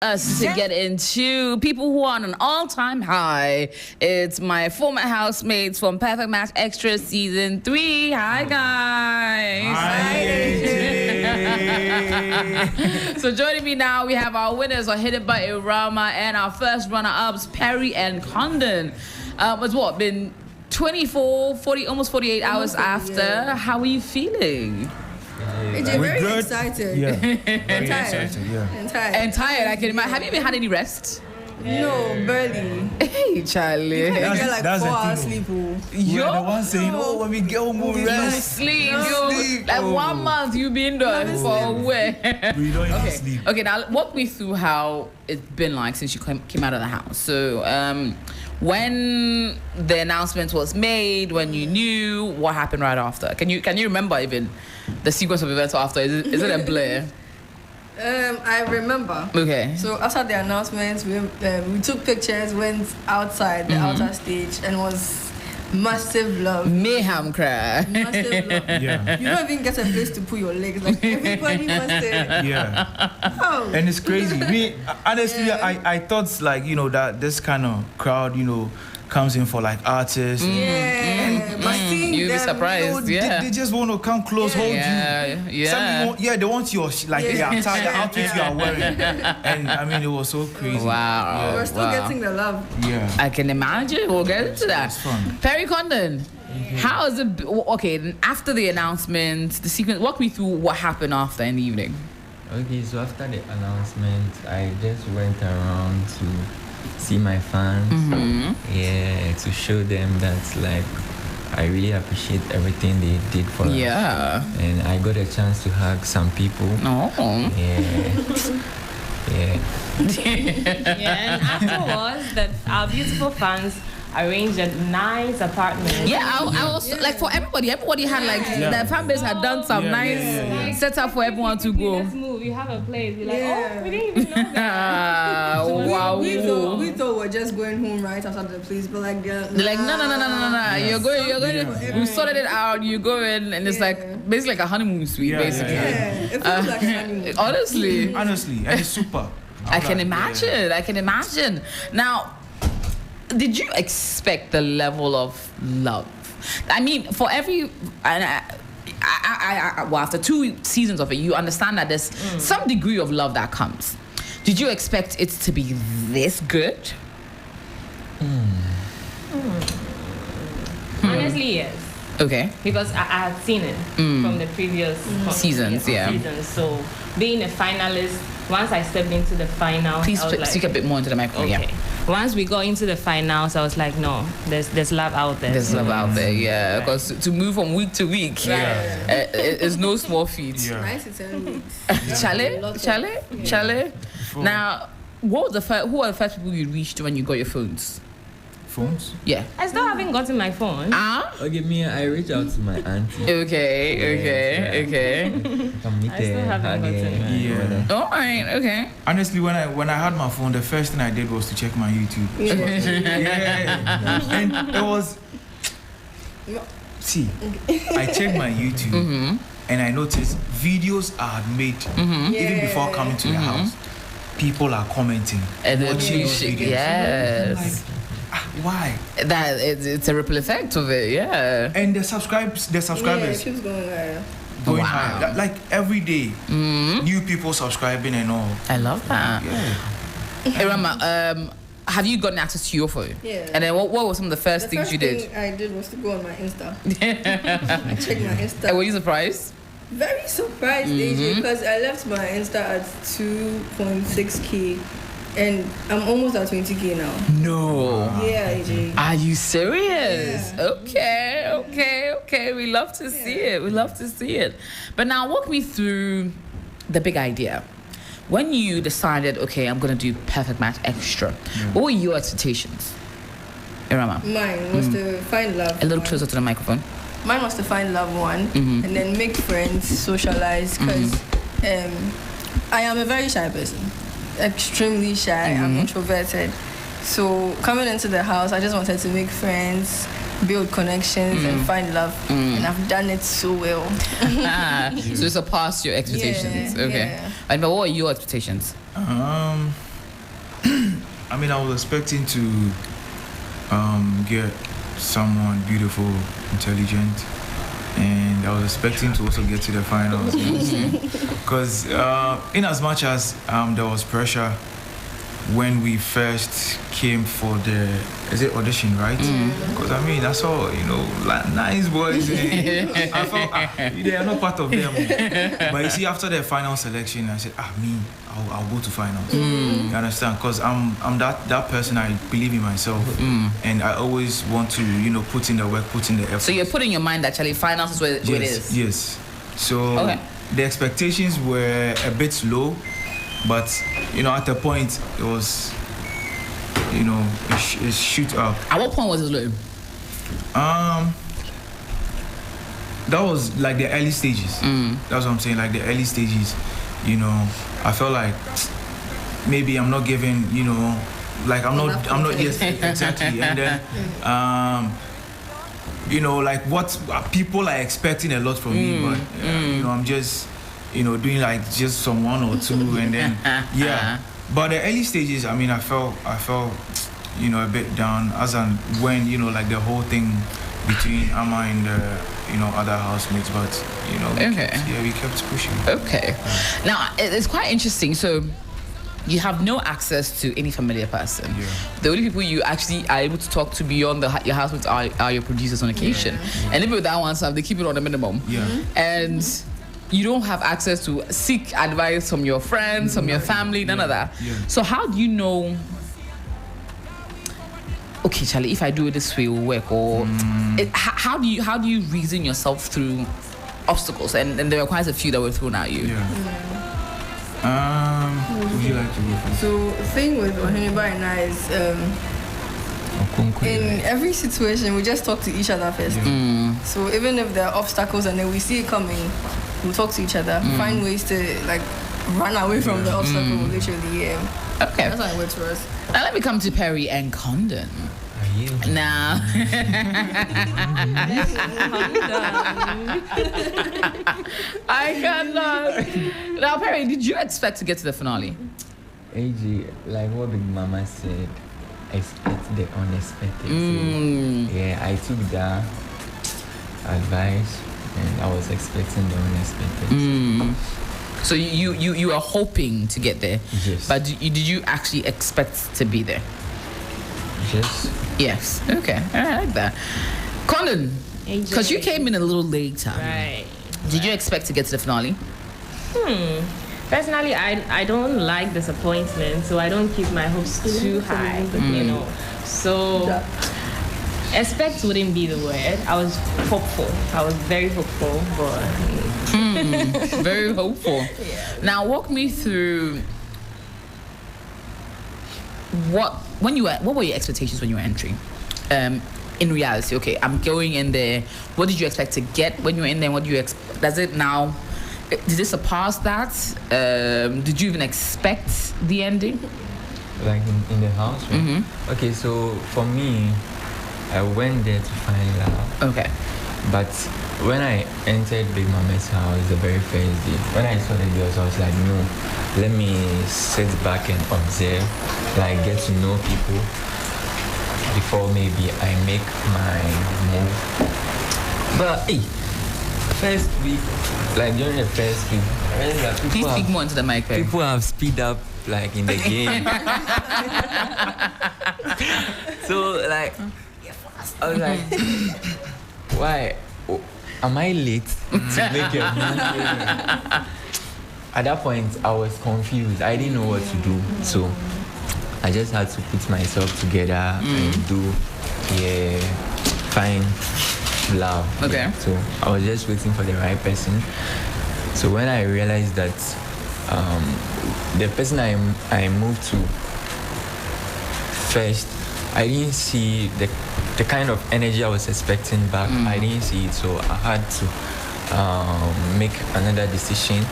Us to get into people who are on an all-time high. It's my former housemates from Perfect Match Extra Season 3. Hi, guys. Hi. So joining me now, we have our winners, Oheneba, Ewurama, and our first runner-ups, Perry and Kondon. It's been 24, 40, almost 48 hours after. Yeah. How are you feeling? Very excited. Yeah. And tired. And tired, I can imagine. Have you even had any rest? No, barely. Hey, Charlie. You get like That's 4 the hours thing, sleep. You're the one saying, when we get home, we'll You rest. sleep, No. you like 1 month you've been there for where? We don't even sleep. Okay, now walk me through how it's been like since you came out of the house. So, when the announcement was made, when you knew, what happened right after? Can you remember even the sequence of events after? Is it a blur? I remember. Okay. So after the announcements, we took pictures, went outside the outer stage, and was massive love. Mayhem cry. Massive love. Yeah. You don't even get a place to put your legs. Like everybody wants it. Yeah. Oh. And it's crazy. Honestly, Yeah. I thought that this kind of crowd, comes in for like artists. Yeah. But seeing You'd be them, surprised. They just want to come close, hold you. Yeah. They want your the attire, the outfit you are wearing. And I mean, it was so crazy. Wow. We're still getting the love. Yeah. I can imagine. We'll get into that. It's fun. Perry Kondon, how is it? Okay, then after the announcement, the sequence. Walk me through what happened after in the evening. Okay, so after the announcement, I just went around to see my fans. Yeah, to show them that I really appreciate everything they did for us. Yeah. And I got a chance to hug some people. Oh. Yeah. Yeah. Yeah, and afterwards, our beautiful fans arranged a nice apartment. Yeah, I was like for everybody had the fan base had done some nice setup for everyone to go. Let's move. You have a place. We're like, Yeah. oh, we didn't even know that. Wow. We thought we're just going home right after the place, but like They're like, no. You're going. We sorted it out. You go in, and it's like basically like a honeymoon suite, basically. yeah, it feels like a honeymoon. Honestly, And it's super. I can imagine. Now, did you expect the level of love? I mean, for every, and well, after 2 seasons of it, you understand that there's some degree of love that comes. Did you expect it to be this good? Honestly, yes. Okay. Because I had seen it from the previous Seasons, yeah. Seasons. So being a finalist, once I stepped into the final, Please I was like, speak a bit more into the microphone. okay. Yeah. Once we got into the finals, I was like, no, there's love out there. There's love out there, yeah. Because to move from week to week, it's no small feat. Yeah. 9 to 10 weeks. Charlie. Now, who were the first people you reached when you got your phones? Phones? Yeah. I still haven't gotten my phone. Okay, I reached out to my auntie. Okay. Come meet I still her, haven't hug gotten her, mine. Yeah. All right, okay. Honestly, when I had my phone, the first thing I did was to check my YouTube. Yeah. And it was. See, I checked my YouTube and I noticed videos I had made even before coming to the house. People are commenting, And then watching those videos. yes. Why? That it's a ripple effect of it, yeah. And the subscribers Yeah, it keeps going higher. going Wow. higher. Like every day, new people subscribing and all. I love that. Yeah. Ewurama, have you gotten access to your phone? Yeah. And then what were some of the first The things first you did? thing I did was to go on my Insta. I checked my Insta. And were you surprised? Very surprised, AJ, because I left my Insta at 2.6K and I'm almost at 20K now. No. Yeah, AJ. Are you serious? Yeah. Okay. We love to see it. But now walk me through the big idea. When you decided, okay, I'm gonna do Perfect Match Extra, what were your expectations? Ewurama, Mine was to find love. a little one. closer to the microphone. Mine was to find love one and then make friends, socialize, because I am a very shy person. Extremely shy. I'm introverted. So coming into the house, I just wanted to make friends, build connections, and find love. And I've done it so well. So it's surpassed your expectations. Yeah, okay. yeah. And but what were your expectations? I mean, I was expecting to get someone beautiful, intelligent, and I was expecting to also get to the finals. Because in as much as there was pressure when we first came for the audition, right? Because I mean, I saw, like, nice boys. I felt they are not part of them. But you see, after the final selection, I said, I'll go to finals. You understand? Because I'm that person. I believe in myself, and I always want to, put in the work, put in the effort. So you're putting in your mind actually finals is where it is. Yes. So the expectations were a bit low. But at the point it was, it shoot up. At what point was it low? That was like the early stages. That's what I'm saying. Like the early stages, I felt like maybe I'm not giving, like I'm not. Yes, exactly. And then, like what people are expecting a lot from me, but I'm just. Doing like just some one or two, and then But the early stages, I mean, I felt a bit down as and when like the whole thing between Amma and the other housemates, but we kept pushing. Okay, now it's quite interesting. So you have no access to any familiar person. The only people you actually are able to talk to beyond your housemates are your producers on occasion, and even with that one stuff, they keep it on the minimum. And you don't have access to seek advice from your friends, from your family, none of that. So how do you know, okay, Charlie, if I do it this way, it will work? Or how do you reason yourself through obstacles? And there were quite a few that were thrown at you. Would you like to go first? So the thing with Oheneba and I is in every situation we just talk to each other first. So even if there are obstacles and then we see it coming, we'll talk to each other, find ways to like run away from the obstacle, literally. Okay. That's how it works for us. Now let me come to Perry and Kondon. Now, I cannot. Now, Perry, did you expect to get to the finale? AG, like what Big Mama said, expect the unexpected. So, I took that advice and I was expecting the unexpected. So you were hoping to get there, yes. But did you actually expect to be there? Yes. Okay. I like that. Kondon, because you came in a little later. Right. Did you expect to get to the finale? Personally, I don't like disappointment, so I don't keep my hopes too high, So expect wouldn't be the word. I was hopeful. I was very hopeful, but very hopeful. Now walk me through what were your expectations when you were entering? In reality, okay, I'm going in there. What did you expect to get when you were in there? What do you does it now? Did it surpass that? Did you even expect the ending? Like in the house, right? Okay, so for me, I went there to find love. Okay. But when I entered Big Mama's house the very first day, when I saw the girls, I was like, no, let me sit back and observe, like get to know people before maybe I make my move. But hey, first week, like during the first week, I realized that Please speak more into the mic. People have speed up like in the game. So like I was like, why? Am I late to make a move? At that point, I was confused. I didn't know what to do. So I just had to put myself together and find love. Okay. So I was just waiting for the right person. So when I realized that the person I moved to first, I didn't see the kind of energy I was expecting back. I didn't see it, so I had to make another decision,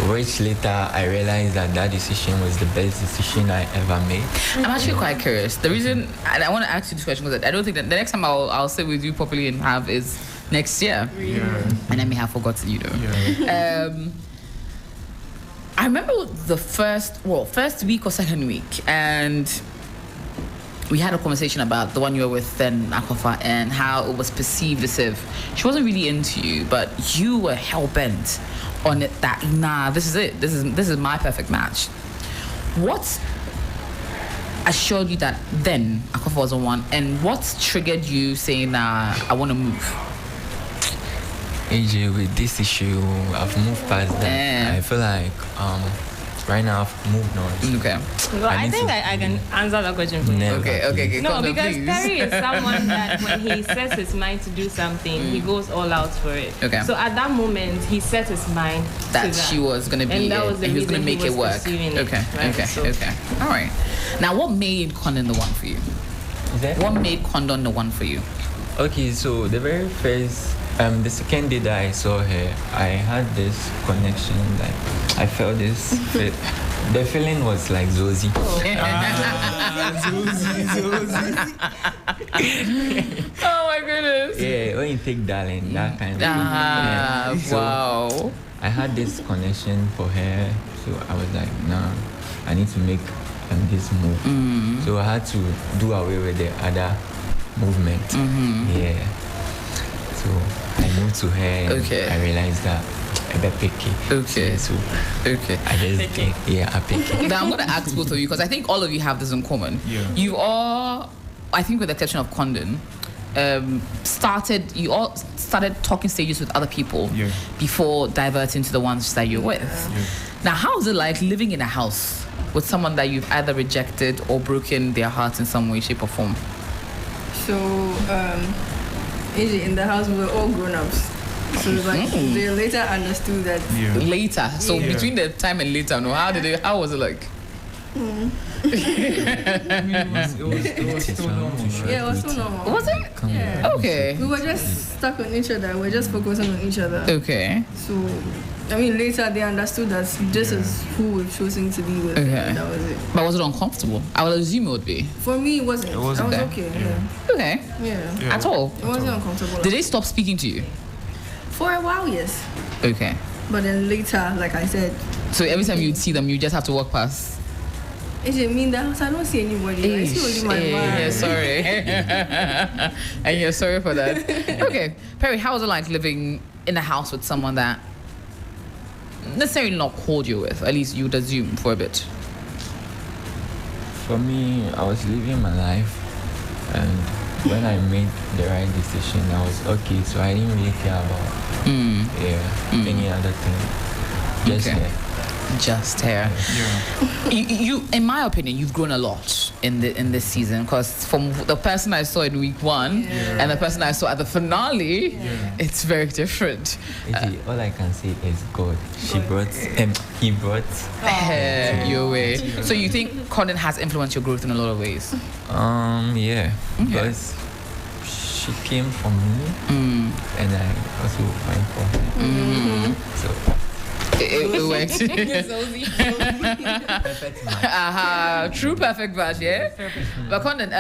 which later I realized that decision was the best decision I ever made. I'm actually quite curious. The reason, and I want to ask you this question because I don't think that the next time I'll sit with you properly and have is next year. And I may have forgotten, I remember the first week or second week, and we had a conversation about the one you were with then, Akwafa, and how it was perceived as if she wasn't really into you, but you were hell bent on it. That nah, this is it. This is my perfect match. What assured you that then Akwafa was the one, and what triggered you saying, nah, I want to move? AJ, with this issue, I've moved past that. I feel like right now I've moved on. Okay. Well, I think I can answer that question for you. Never. Okay. No, Kondon, because please. Perry is someone that when he sets his mind to do something, he goes all out for it. Okay. So at that moment, he set his mind That to she was going to be and that was the he was going to reason make he it was work. pursuing it, right? Okay. All right. Now, what made Kondon the one for you? Is that? What made Kondon the one for you? Okay, so the very first, the second day that I saw her, I had this connection, like I felt this fit. The feeling was like Zosie. Oh my goodness. Yeah, when you take darling, that kind of thing. Yeah. So Wow. I had this connection for her, so I was like, nah, I need to make this move. So I had to do away with the other movement. Yeah. So I moved to her and Okay. I realized that I better pick it. Okay. So Okay. I just I pick it. Now I'm going to ask both of you because I think all of you have this in common. Yeah. You all, I think with the exception of Kondon, you all started talking stages with other people Yeah. before diverting to the ones that you're with. Yeah. Now, how is it like living in a house with someone that you've either rejected or broken their heart in some way, shape, or form? So, in the house, we were all grown-ups. So, like, they later understood that. Yeah. Later, so Yeah. between the time and later, no, how was it like? I mean, it was still normal, right? Yeah, it was so normal. Was it? Yeah. Okay. We were just stuck on each other. We were just focusing on each other. Okay. So, I mean, later they understood that this is who we've chosen to be with. Okay. And that was it. But was it uncomfortable? I would assume it would be. For me, it wasn't. It wasn't. I was Okay. okay. Yeah. Okay. Yeah. Yeah. At all? It wasn't uncomfortable. Did they stop speaking to you? For a while, yes. Okay. But then later, like I said, So every time you'd see them, you just have to walk past. it didn't mean that I don't see anybody. I see only my man. Yeah, sorry. And you're sorry for that. Okay. Perry, how was it like living in a house with someone that necessarily not called you with? At least you would assume for a bit. For me, I was living my life, and when I made the right decision, I was okay. So I didn't really care about any other thing. Just Okay. that. Just here. Yeah. You, in my opinion, you've grown a lot in this season because from the person I saw in week 1 and the person I saw at the finale, it's very different. All I can say is God. He brought. Your way. So you think Kondon has influenced your growth in a lot of ways? Yeah, because she came for me, and I also went for her. So It worked. perfect match. True perfect match, yeah? But Kondon,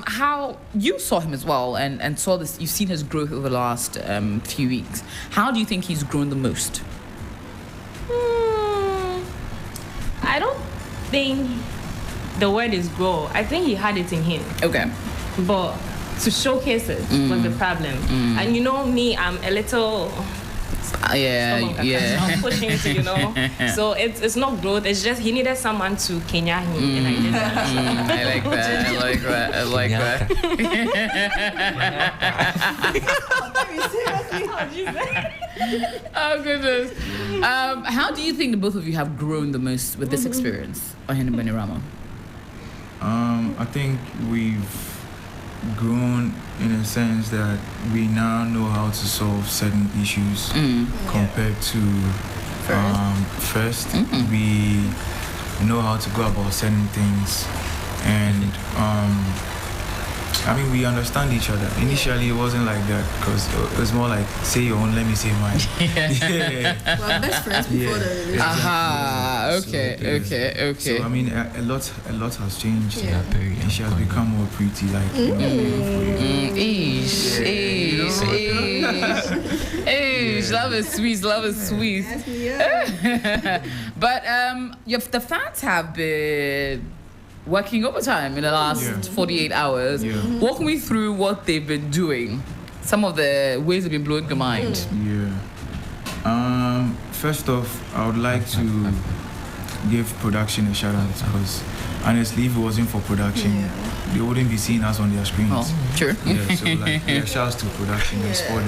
how you saw him as well and saw this, you've seen his growth over the last few weeks. How do you think he's grown the most? I don't think the word is grow. I think he had it in him. Okay. But to showcase it was the problem. And you know me, I'm a little Yeah. I'm pushing to, So it's not growth. It's just he needed someone to Kenya him, and I did that. I like that. I like that. Oh goodness. How do you think the both of you have grown the most with this experience, Oheneba and Ewurama? I think we've grown in a sense that we now know how to solve certain issues compared to first. We know how to go about certain things, and I mean, we understand each other. Initially, it wasn't like that because it was more like, say your own, let me say mine. Yeah. Well, best friends before the relationship. Aha. Okay. So I mean, a lot has changed. Yeah. And she has become more pretty, like Eesh. Love is sweet. Yeah. But the fans have been working overtime in the last 48 hours. Yeah. Walk me through what they've been doing. Some of the ways they've been blowing your mind. Yeah. First off, I would like to give production a shout out because honestly, if it wasn't for production, they wouldn't be seeing us on their screens. Oh, sure. Yeah, so like shouts to production and sport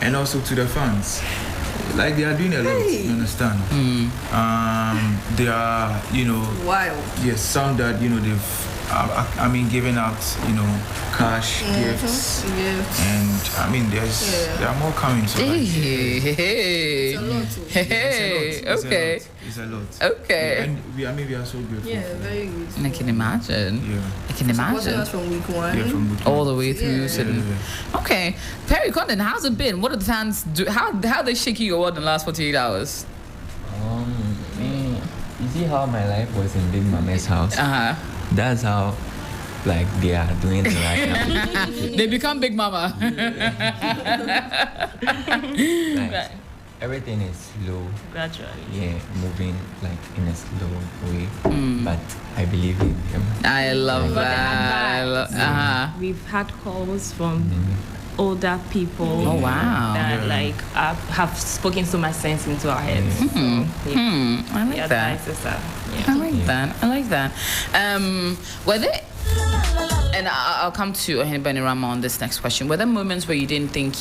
and also to the fans. Like they are doing a lot, you understand? They are, Wild. yes, some that they've giving out cash gifts, and there are more coming. So like, Hey. Okay. It's a lot. Okay. Yeah, and we are so grateful. Yeah, very good. I can imagine. Yeah. I can Supporting imagine. us from week one. Yeah, from week All one. the way through. Okay. Perry Kondon, how's it been? What did the fans do? How they shake you award in the last 48 hours? You see how my life was in Big Mama's house? That's how, like, they are doing it right now. They become Big Mama. Like, everything is slow. Gradually. Yeah, moving like in a slow way. But I believe in them. I love But that. We've had calls from older people. Oh, wow. That have spoken so much sense into our heads. So, I like the that. advices are, I like that. Were there, and I'll come to Oheneba and Ewurama on this next question. Were there moments where you didn't think,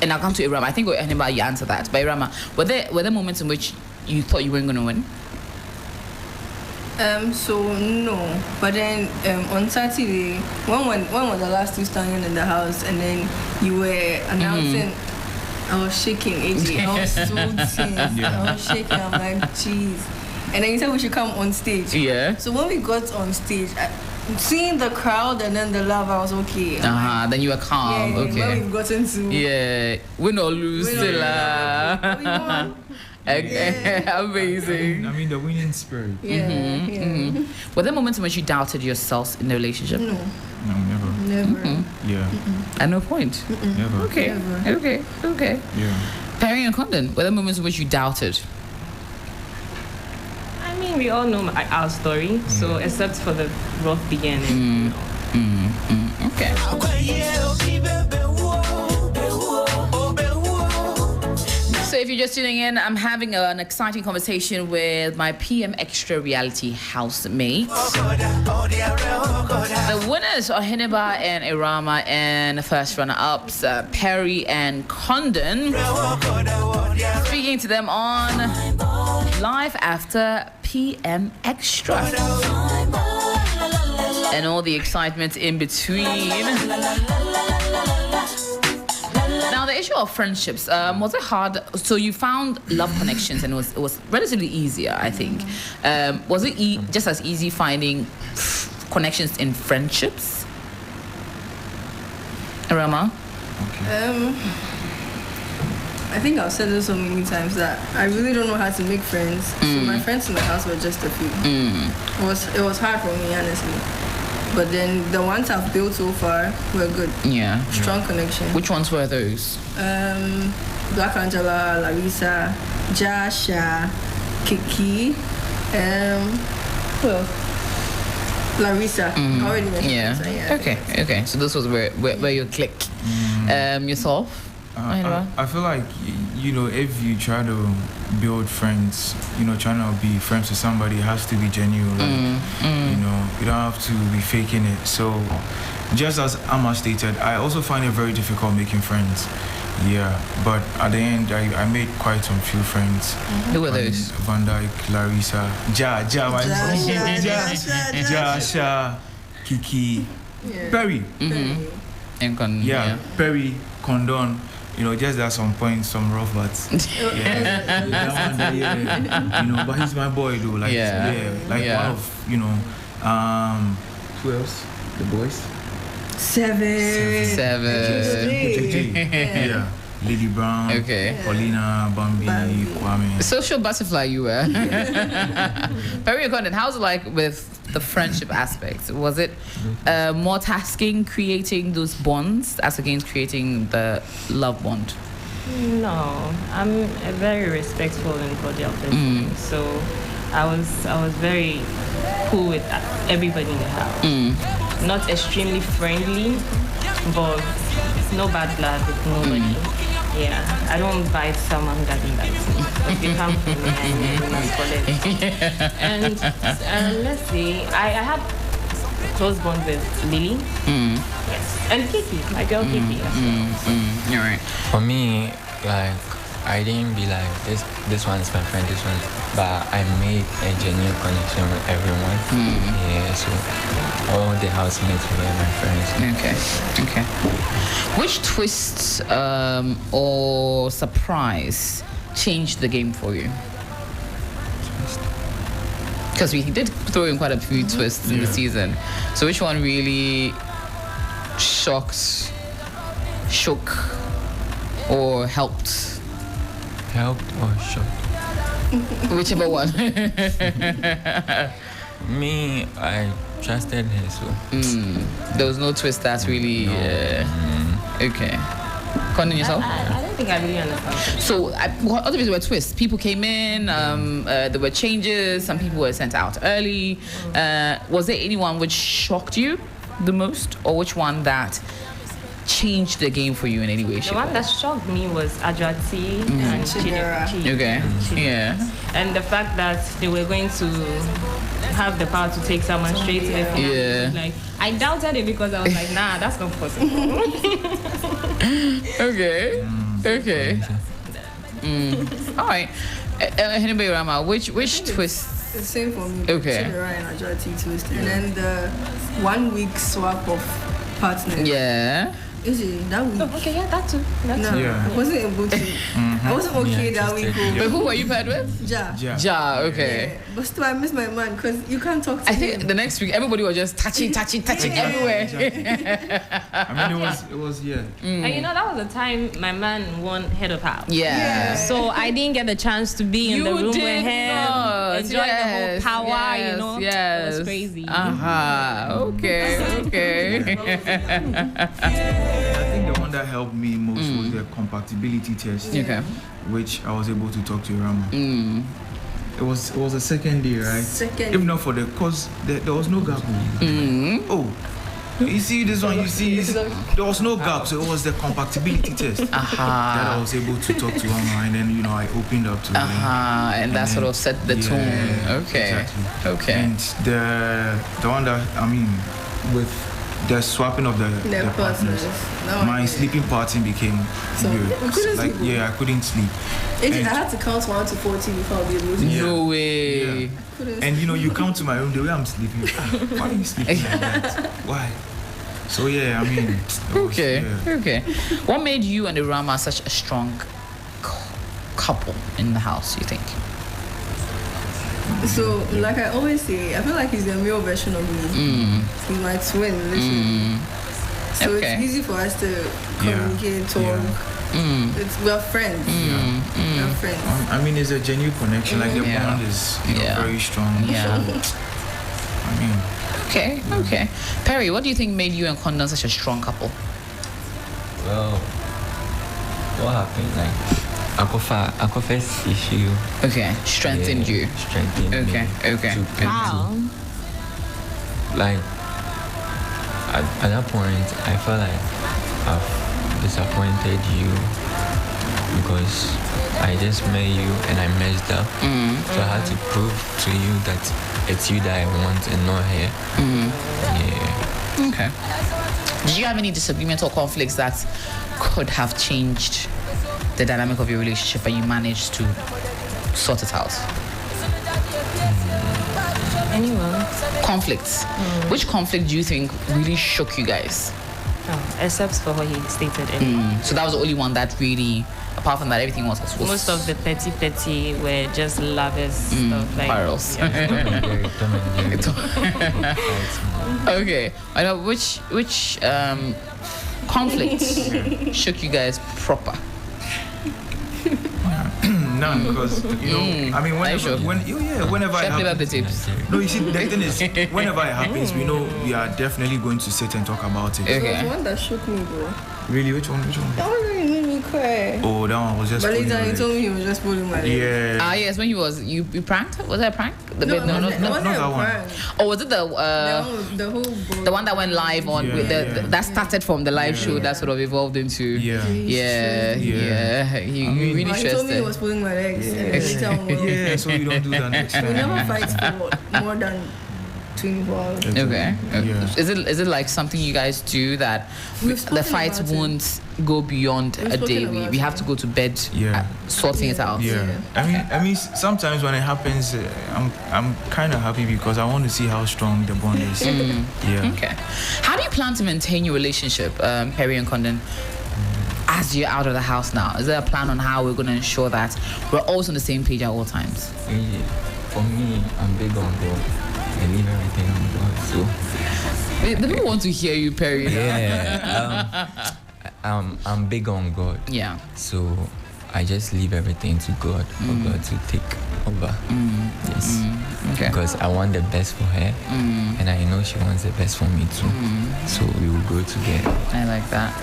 and I'll come to Ewurama. I think Oheneba, you answered that. But Ewurama, were there moments in which you thought you weren't going to win? So no, but then on Saturday, when was the last two standing in the house, and then you were announcing, I was shaking, AJ. I was so tense. I was shaking. I'm like, jeez. And then you said we should come on stage. Yeah. So when we got on stage, seeing the crowd and then the love, I was okay. Then you were calm. Okay. When we've gotten to Win or lose, still. we won. Amazing. The winning spirit. Were there moments in which you doubted yourself in the relationship? No, Never. never. Yeah. At no point. Never. Okay. Never. Okay. Yeah. Perry and Kondon, were there moments in which you doubted? I mean, we all know our story. So except for the rough beginning. Okay. So if you're just tuning in, I'm having an exciting conversation with my PM Extra reality housemates. The winners are Oheneba and Ewurama, and the first runner-ups, Perry and Kondon. Speaking to them on Live After PM Extra. And all the excitement in between. Now, the issue of friendships, was it hard? So you found love connections, and it was relatively easier, I think. Was it just as easy finding connections in friendships? Ewurama? I think I've said this so many times that I really don't know how to make friends. So my friends in the house were just a few. It was hard for me, honestly. But then the ones I've built so far were good. Yeah. Strong connection. Which ones were those? Black Angela, Larissa, Jasha, Kiki, who else? Larissa. Already mentioned Larissa, yeah. Okay. So this was where you clicked. Yourself? I feel like, if you try to build friends, trying to be friends with somebody, it has to be genuine. You don't have to be faking it. So, just as Amma stated, I also find it very difficult making friends. Yeah, but at the end, I made quite some few friends. Who were those? Van Dyke, Larissa, Jasha, Kiki, Perry. And Perry, Kondon. Just at some point, some rough butts. But he's my boy, though. Like, one of, who else? The boys? Seven. Yeah. Lady Brown, Paulina, Bambi, Kwame. Social butterfly you were. Perry and Kondon, how's it like with the friendship aspect? Was it more tasking creating those bonds as against creating the love bond? No, I'm a very respectful and cordial person. So I was very cool with everybody in the house. Not extremely friendly, but no bad blood with nobody. Yeah, I don't bite someone who doesn't bite me. If they come for me, I must collect. And let's see, I had close bond with Lily. Yes, and Kiki, my girl Kiki. You're right. For me, like, I didn't be like, this one's my friend, this one, but I made a genuine connection with everyone. Yeah, so all the housemates were my friends. Okay. Which twist or surprise changed the game for you? Because we did throw in quite a few twists in the season. So which one really shook, or helped? Helped or shocked? Whichever one. Me, I trusted her, so. There was no twist that's really. Okay. Kondon, yourself? I don't think I really understand. So, other people were twists. People came in, there were changes, some people were sent out early. Was there anyone which shocked you the most, or which one that changed the game for you in any way? The one that shocked me was Ajwati and Chidera. Okay. Yeah. And the fact that they were going to have the power to take someone straight to the final. Yeah. Like, I doubted it because I was like, nah, that's not possible. Okay. All right. Ewurama, which twist? The same for me. Okay. Chidera and Ajwati twist. And then the 1 week swap of partners. Yeah. Is it that week? Oh, okay, yeah, that too. No, Yeah. I wasn't able to. I wasn't okay that week. But who were you paired with? Ja. Ja, okay. Yeah. But still, I miss my man because you can't talk to I him. think the next week everybody was just touching everywhere. I mean, it was And you know, that was the time my man won head of house. Yeah. So I didn't get the chance to be in the room with him, not. enjoy the whole power, you know. Yes. It was crazy. Okay. I think the one that helped me most was the compatibility test, Okay. which I was able to talk to Ewurama. It was the second day, right? Second. If not for cause there was no gap. Oh, you see this one, there was no gap, so it was the compatibility test that I was able to talk to Ewurama, and then I opened up to her. And that sort of set the tone. Okay. Exactly. Okay. And the one that with the swapping of the partners, my sleeping pattern became weird. Like I couldn't sleep. I had to count 1 to 40 before I'll be able to. No way. Yeah. And you come to my room the way I'm sleeping. Why are you sleeping like that? Why? So yeah, I mean. Okay. What made you and Ewurama such a strong couple in the house, you think? So, like I always say, I feel like he's the male version of me. He's my twin, literally. So it's easy for us to communicate, talk. We're friends. We're friends. I mean, it's a genuine connection. Like the bond is very strong. Yeah. So, I mean. Okay. Perry, what do you think made you and Kondon such a strong couple? Well, what happened? Like, Akuofa's issue. Okay, strengthened you. Strengthened me. Okay. Wow. Like, at that point, I felt like I've disappointed you because I just met you and I messed up. So I had to prove to you that it's you that I want and not her. Yeah. Okay. Did you have any disagreements or conflicts that could have changed the dynamic of your relationship and you managed to sort it out? Anyone? Conflicts. Which conflict do you think really shook you guys? Oh, except for what he stated earlier. So that was the only one that really, apart from that, everything was Most of the petty were just lovers stuff. Like, spirals. Okay. I know which conflicts shook you guys proper? None, because I mean, whenever it Sharpen up the happens. tips. No, you see, the thing is, whenever it happens, we know we are definitely going to sit and talk about it. Okay. There was one that shook me, bro. Really, which one? That one really made me Okay. Oh, that one was just. But pulling later my he leg. told me he was just pulling my leg. Yeah. Yes, when you pranked? Was that a prank? No, Wait, no, not that one. Or was it The whole boat. the one that went live on Yeah, with yeah. that started from the live show that sort of evolved into Yeah. yeah. You really But he stressed told me he it. was pulling my legs. And later on, Yeah, so you don't do that next we time. never fight for more than 24 hours. Okay. Yeah. Is it like something you guys do that We've the spoken fight about it. won't go beyond We've a day? spoken We about have it. to go to bed Yeah. sorting it out. Yeah. I mean, sometimes when it happens, I'm kind of happy because I want to see how strong the bond is. Yeah. Okay. How do you plan to maintain your relationship, Perry and Kondon, as you're out of the house now? Is there a plan on how we're going to ensure that we're always on the same page at all times? Yeah. For me, I'm big on God. I leave everything on God. So The people want to hear you, Perry. yeah, I'm big on God. Yeah. So I just leave everything to God for God to take over. Yes. Okay. Because I want the best for her, and I know she wants the best for me too. So we will go together. I like that.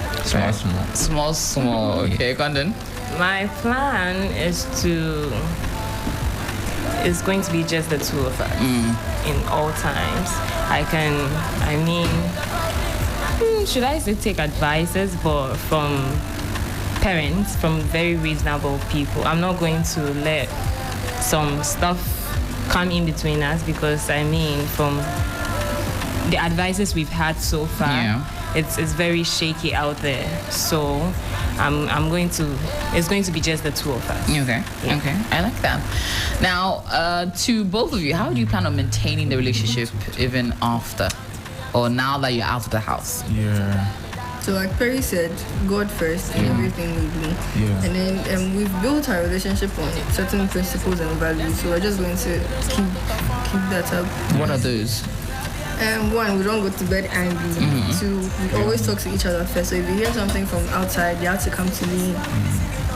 Small. Okay, Kondon. My plan is going to be just the two of us in all times. Should I say take advices, but from parents, from very reasonable people. I'm not going to let some stuff come in between us because from the advices we've had so far, it's very shaky out there. So it's going to be just the two of us. Okay. Yeah. Okay. I like that. Now, to both of you, how do you plan on maintaining the relationship even after or now that you're out of the house? Yeah. So like Perry said, God first in everything we do. Yeah. And then we've built our relationship on certain principles and values. So we're just going to keep that up. What are those? One, we don't go to bed angry. Two, we always talk to each other first. So if you hear something from outside, you have to come to me,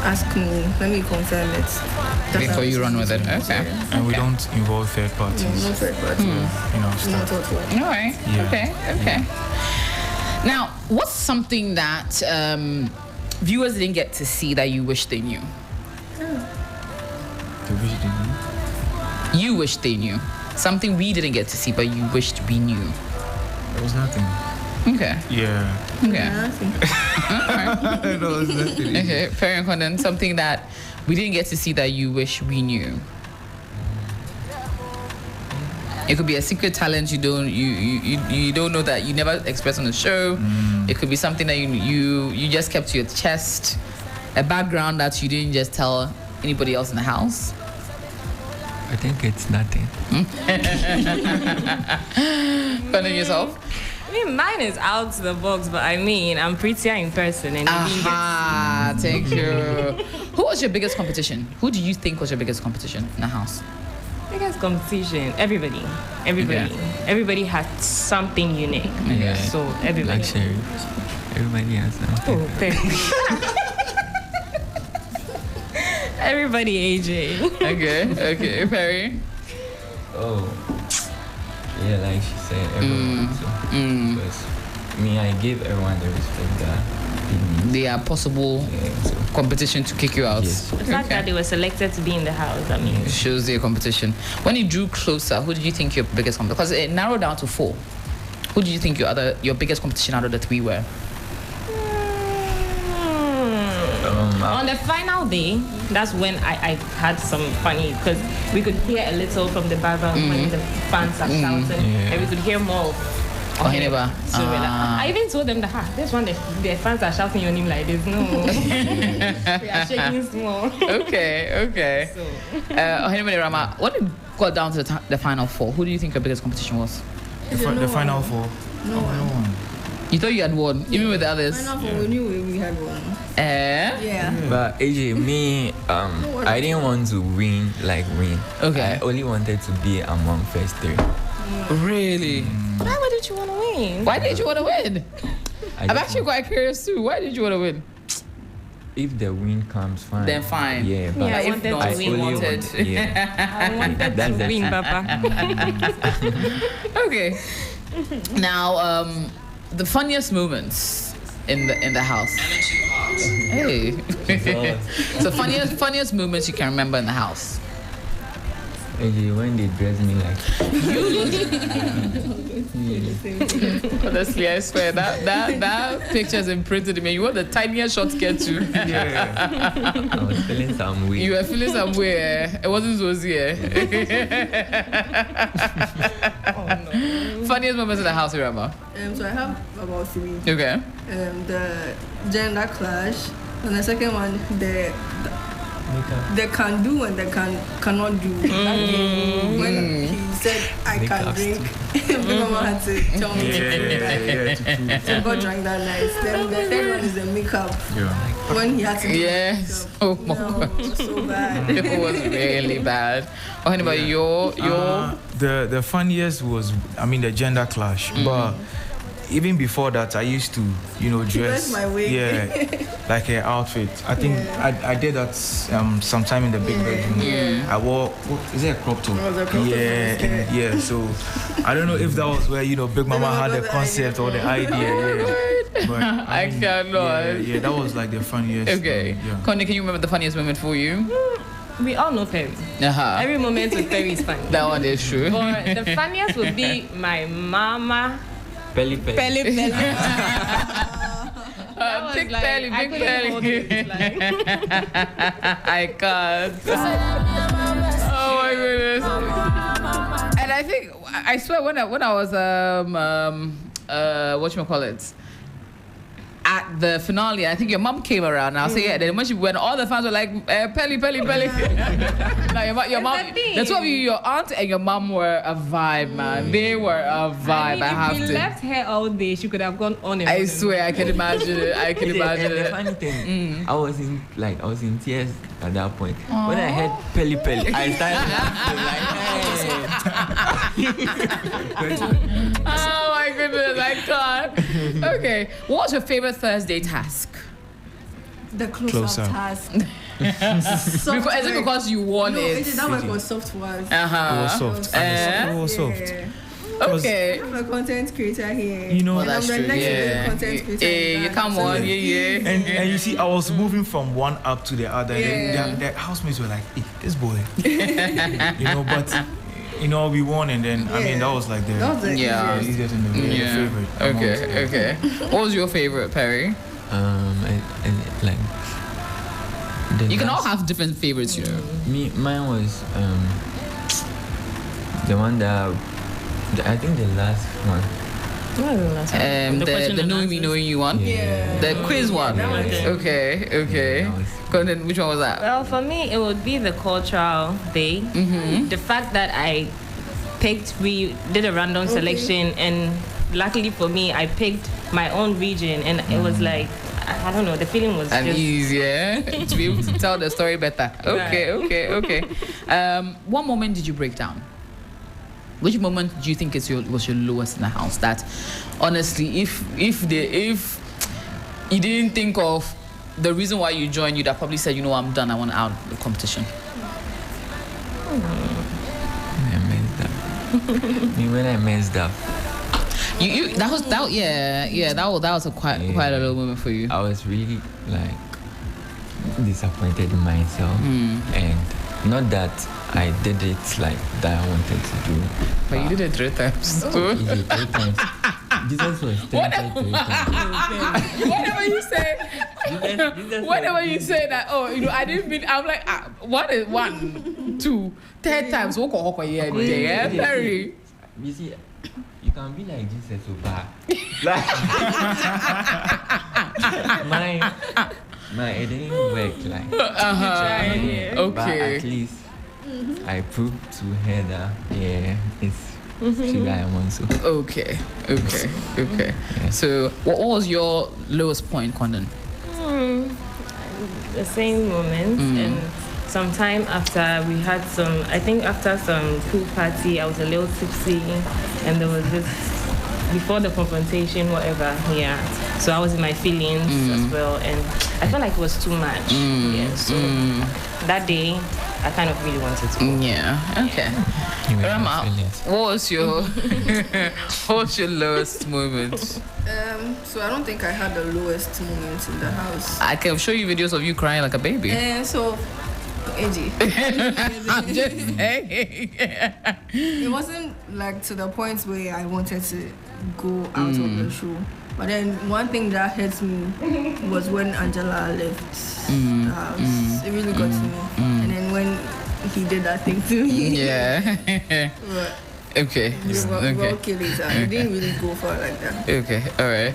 ask me, let me confirm it. That's Before how you run with it. Okay. And we don't involve third parties. No third party. Not Stuff. at all. All right. Yeah. Okay. Now, what's something that viewers didn't get to see that you wish they knew? You wish they knew. Something we didn't get to see, but you wished we knew. There was nothing. Okay. Yeah. Okay. There was nothing. Okay. Fair and Kondon, something that we didn't get to see that you wish we knew. It could be a secret talent you don't know that you never expressed on the show. It could be something that you just kept to your chest, a background that you didn't just tell anybody else in the house. I think it's nothing. Kondon, yourself? Mine is out the box, but I'm prettier in person. And Thank you. Who was your biggest competition? Who do you think was your biggest competition in the house? biggest competition, everybody has something unique. Yeah. So everybody. Like Sherry. Everybody has something. Oh, everybody, AJ. Okay, Perry. Oh, yeah, like she said, everyone. Because I give everyone the respect that they need. They are possible So, competition to kick you out. yes. The fact that they were selected to be in the house, It shows their competition. When you drew closer, who did you think your biggest competition? Because it narrowed down to 4. Who did you think your biggest competition out of the 3 were? on the final day, that's when I had some funny, because we could hear a little from the background when the fans are shouting, and we could hear more of Oheneba. So we're like, I even told them that this one, the fans are shouting your name like this. No, we are shaking small. Okay. So, Oheneba and Ewurama, when it got down to the final 4, who do you think your biggest competition was? The final 4. No one. You thought you had won, even with the others? Final 4, we knew we had one. Yeah. But AJ, me, I didn't want to win. Okay. I only wanted to be among first 3. Really? why did you want to win? Why did you want to win? I'm just actually quite curious too. Why did you want to win? If the win comes, fine. Then fine. Yeah, but Yeah, I if wanted not, to I win. only only wanted. I wanted That's to the win, fact. Papa. Okay. Now, the funniest moments in the house? Hey. So funniest moments you can remember in the house? When they dress me like Honestly, I swear that picture's imprinted in me. You wore the tiniest short skirt too. I was feeling some way. You were feeling some way. It wasn't Zozie. Funniest moments in the house, Ewurama? So I have about 3. Okay. The gender clash, and the second one, the can do and the cannot do. That day when he said I can drink, Big Mama had to tell me to drink that. So I got drunk that night. Then the third one is the makeup. When he had to do yes. Oh my God. It was so bad. It was really bad. Oheneba, your the funniest was, the gender clash. But even before that, I used to, dress my wig. like an outfit. I think I did that sometime in the big bedroom. I wore, is it a crop top? Yeah. So I don't know if that was where Big Mama had the concept or the idea. But I cannot. Yeah, that was like the funniest. Okay. Kondon, can you remember the funniest moment for you? We all know Perry. Every moment with Perry is funny. That one is true. But the funniest would be my mama. Belly. Big belly. I can't. Oh my goodness. And I think I swear when I was whatchamacallit, at the finale, I think your mom came around. And I'll say, yeah. Then when all the fans were like, Pelly. Now your mom, the two of you, your aunt and your mom were a vibe, man. They were a vibe. If we left her all day, she could have gone on and on. I swear, I can imagine it. The funny thing, I was in tears at that point. Aww. When I heard Pelly, I started laughing. Oh my goodness, I can't. Okay, what was your favorite Thursday task? The close-up task. Is it because you won it? That one was soft for us. It was soft. It was soft. Okay. I'm a content creator here. That's I'm the true. next content creator. You come on, And you see, I was moving from one up to the other. And the housemates were like, hey, this boy. But we won, and then that was like the easiest and the favorite. Okay. What was your favorite, Perry? You can all have different favorites, Mine was the one that I think the last one. The knowing me, knowing you one. The quiz one. Okay. Kondon, which one was that? Well, for me, it would be the cultural day. The fact that we did a random selection, and luckily for me, I picked my own region, and it was like, I don't know, the feeling was and easier to be able to tell the story better. Okay. What moment did you break down? Which moment do you think was your lowest in the house? That honestly, if you didn't think of the reason why you joined, you'd have probably said, I'm done. I want out of the competition. When I messed up. That was quite a little moment for you. I was really disappointed in myself, and not that I did it like that I wanted to do. But you did it 3 times. You did 3 times. Jesus was tempted 3 times. Whenever you say that, I didn't mean. I'm like, what is 1, 2, 3 times? Very. You see, you can be like Jesus so bad. My it didn't work like. Okay. But at least I proved to her that it's she that I want to. Okay. Yeah. So what was your lowest point, Kondon? The same moment, and sometime after we had after some pool party, I was a little tipsy, and there was this before the confrontation, whatever. So I was in my feelings as well, and I felt like it was too much. So that day I kind of really wanted to. Yeah. Okay. Ewurama, what was your lowest moment? So I don't think I had the lowest moment in the house. I can show you videos of you crying like a baby. So, AG. I'm just saying. It wasn't like to the point where I wanted to go out of the show. But then one thing that hurt me was when Angela left the house. It really got to me. And then when he did that thing to me. Yeah. Okay. We were okay later. It didn't really go far like that. Okay. All right.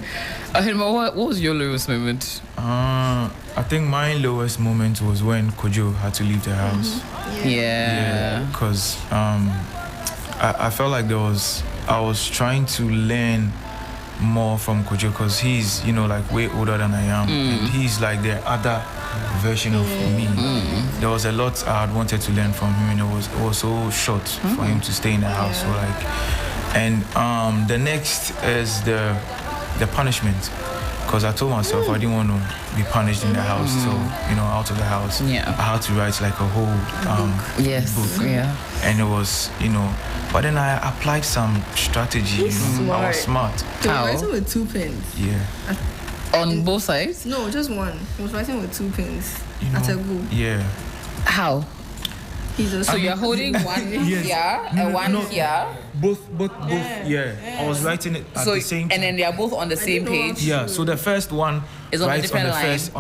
Oheneba, what was your lowest moment? I think my lowest moment was when Kojo had to leave the house. Yeah. Because I felt like I was trying to learn more from Kojo because he's, like way older than I am. And he's like the other version of me. There was a lot I had wanted to learn from him, and it was so short for him to stay in the house. So and the next is the punishment. Because I told myself I didn't want to be punished in the house, so out of the house. Yeah. I had to write like a whole book. Yeah. And it was, but then I applied some strategy. I was smart. He was writing with 2 pens. Yeah. On both sides? No, just one. He was writing with 2 pens at a go. Yeah. How? So you're holding one here and one here? Both. Yeah. I was writing it at the same time. And then they are both on the same page? Yeah, so the first one is on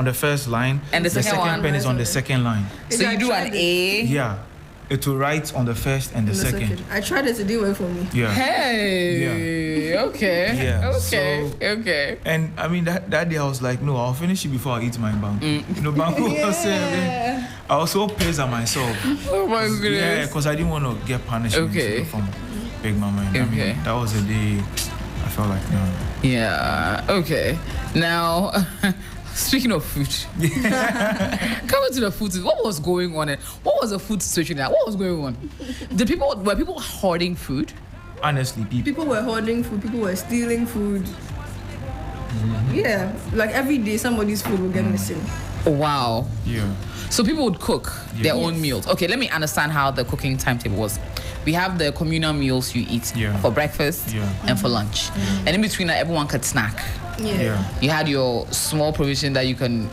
the first line. And the second one pen is on the second line. So you do an A? Yeah. It will write on the first and the second. I tried it, it didn't work for me. Yeah. Hey. Yeah. Okay. Yeah. Okay. And I mean that day I was like, no, I'll finish it before I eat my banku. Banku was I was so pissed at myself. Oh my goodness. Yeah, because I didn't want to get punishment from Big Mama. And I mean, that was the day I felt like no. Yeah. Okay. Now. Speaking of food, coming to the food, what was going on? What was the food situation? What was going on? Were people hoarding food? Honestly, people were hoarding food. People were stealing food. Yeah, like every day somebody's food will get missing. Wow. Yeah. So people would cook their own meals. Okay, let me understand how the cooking timetable was. We have the communal meals you eat for breakfast and for lunch, and in between that, everyone could snack. Yeah. You had your small provision that you can.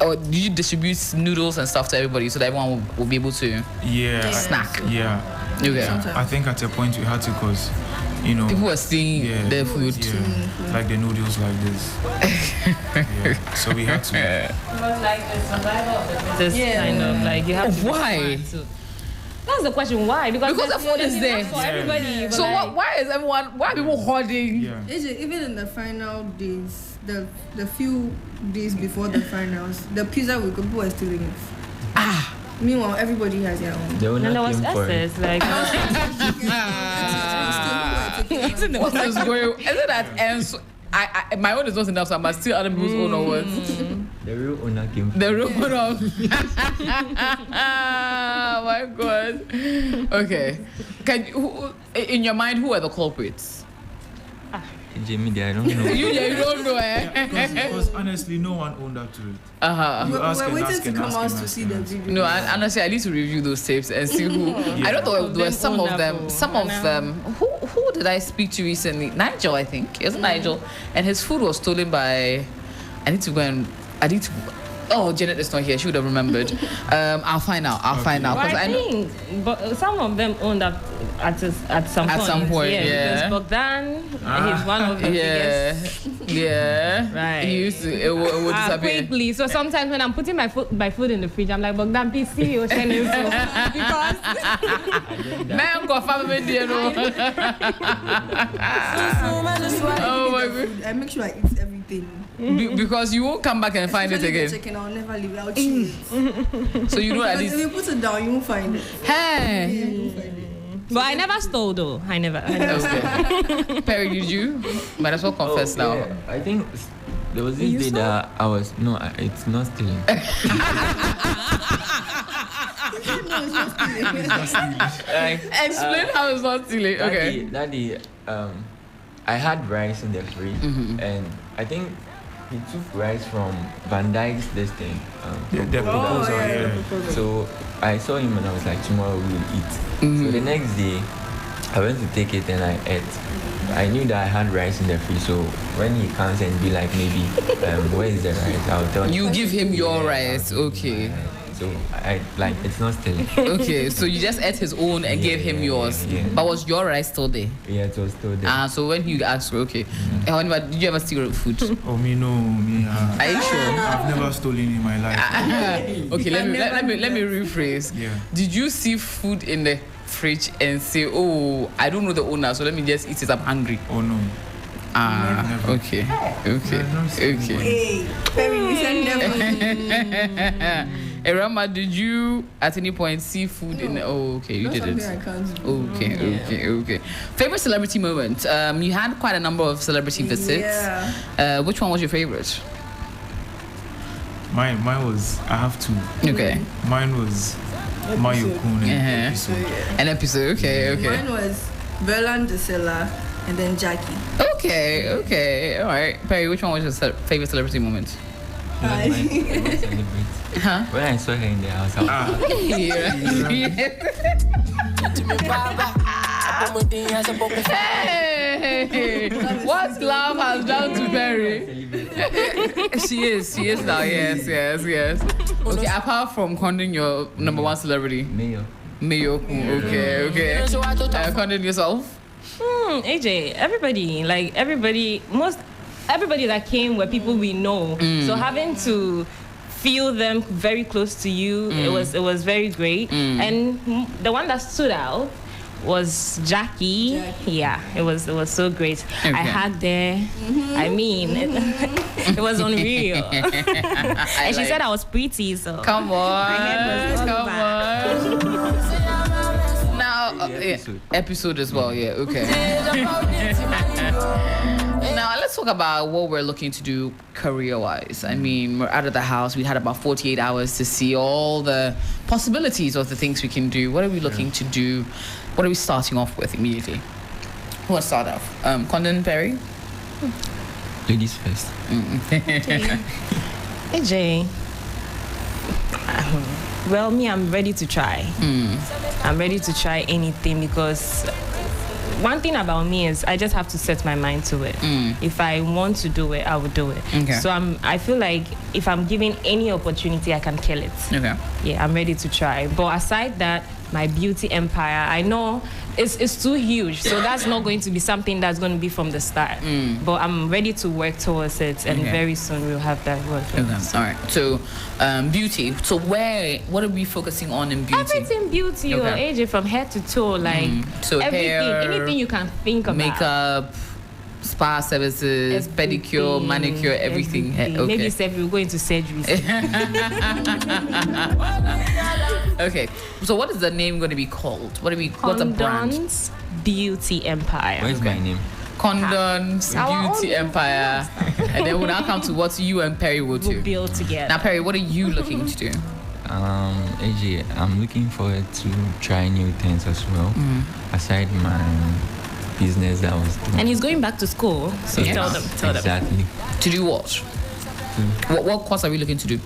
Or did you distribute noodles and stuff to everybody so that everyone will be able to snack? Yeah. Okay. I think at a point we had to, because people were stealing their food. Like the noodles like this. So we had to. It was like the survival of the fittest kind of like you have to. Why? That's the question. Why? Because the food is there for everybody. So why are people hoarding? Yeah. Even in the final days, the few days before the finals, the pizza people were stealing it. Meanwhile, everybody has their own. And there was excess, like. What is going? Isn't that ends? My own is not enough, so I must steal other people's own or what? The real owner came. The real owner. Oh my God. Okay. In your mind, who are the culprits? Jamie, I don't know. You don't know, eh? Because honestly, no one owned up to it. We're waiting to come out to see the video. No, honestly, I need to review those tapes and see who. I don't know. There were some of them. Who did I speak to recently? Nigel, I think. It was Nigel, and his food was stolen by. Oh, Janet is not here. She would have remembered. I'll find out. I think, but some of them owned up at some point. At some point, yeah. Because Bogdan, he's one of the biggest. Yeah. Right. He used to. It would disappear. Quickly. So sometimes when I'm putting my food in the fridge, I'm like, Bogdan, please see you. Because. Man, got family dinner. Oh my God. I make sure I eat everything. Because you won't come back and find it again. Chicken, I'll never leave it. I'll chew it. So you know at least. If you put it down, you won't find it. Hey. You won't find it. But I never stole though. I never. Okay. Perry, did you? Might as well confess now. Yeah. I think there was this day that I was it's not stealing. Explain how it's not stealing. Okay. That day, I had rice in the fridge, and I think he took rice from Van Dyke's this thing. The proposal, yeah. So I saw him and I was like, tomorrow we will eat. So the next day, I went to take it and I ate. I knew that I had rice in the fridge, so when he comes and be like, maybe, where is the rice? I'll tell him. You give him your rice, okay. So I like it's not still. Okay, so you just ate his own and gave him yours. Yeah. But was your rice still there? Yeah, it was still there. So when you asked, okay, Oheneba, did you ever steal food? Oh, me no, me. Are you sure? I've never stolen in my life. Okay, let me rephrase. Yeah. Did you see food in the fridge and say, oh, I don't know the owner, so let me just eat it, I'm hungry? Oh no. Never. Okay. Hey, Perry, you said never. Ewurama, did you at any point see food in the... Oh, okay, you didn't. I can't do. Okay. Favorite celebrity moment? You had quite a number of celebrity visits. Yeah. Which one was your favorite? Mine was, I have two. Okay. Mine was Mayo Kun episode. An episode, okay. Mine was Berlan Desela and then Jackie. Okay. All right. Perry, which one was your favorite celebrity moment? Huh? When I saw her in the house, I was Hey, what love has done to Perry? She is now, yes. Okay, apart from Kondon, your number one celebrity? Mayo. Okay. Kondon, yourself? AJ, everybody that came were people we know. So having to feel them very close to you, it was very great. And the one that stood out was Jackie. Yeah, it was so great. Okay. I hugged her. I mean, it was unreal. And she said I was pretty, so Come on. my head was all back. Now, episode as well, yeah, okay. Now, let's talk about what we're looking to do career-wise. I mean, we're out of the house. We had about 48 hours to see all the possibilities of the things we can do. What are we looking to do? What are we starting off with immediately? Who wants to start off? Kondon, Perry? ladies first. AJ. Well, me, I'm ready to try. I'm ready to try anything because one thing about me is I just have to set my mind to it. If I want to do it, I will do it. Okay. So I feel like if I'm given any opportunity, I can kill it. Okay. Yeah, I'm ready to try. But aside that, my beauty empire, I know it's too huge, so that's not going to be something that's going to be from the start. But I'm ready to work towards it, and very soon we'll have that work. Okay. All right. So, beauty. So, what are we focusing on in beauty? Everything beauty, or AJ, from head to toe, like So everything, hair, anything you can think about. makeup, spa services, pedicure, manicure, everything. Okay. Maybe if we're going to surgery. Okay. So what is the name going to be called? What's a brand? Kondon's Beauty Empire. Where's my name? Kondon's Our Beauty own Empire. And then we'll now come to what you and Perry will do. We'll build together. Now, Perry, what are you looking to do? AJ, I'm looking forward to try new things as well. Aside my business that I was doing. And he's going back to school, so Yes. tell them. Exactly. To do what? What course are we looking to do?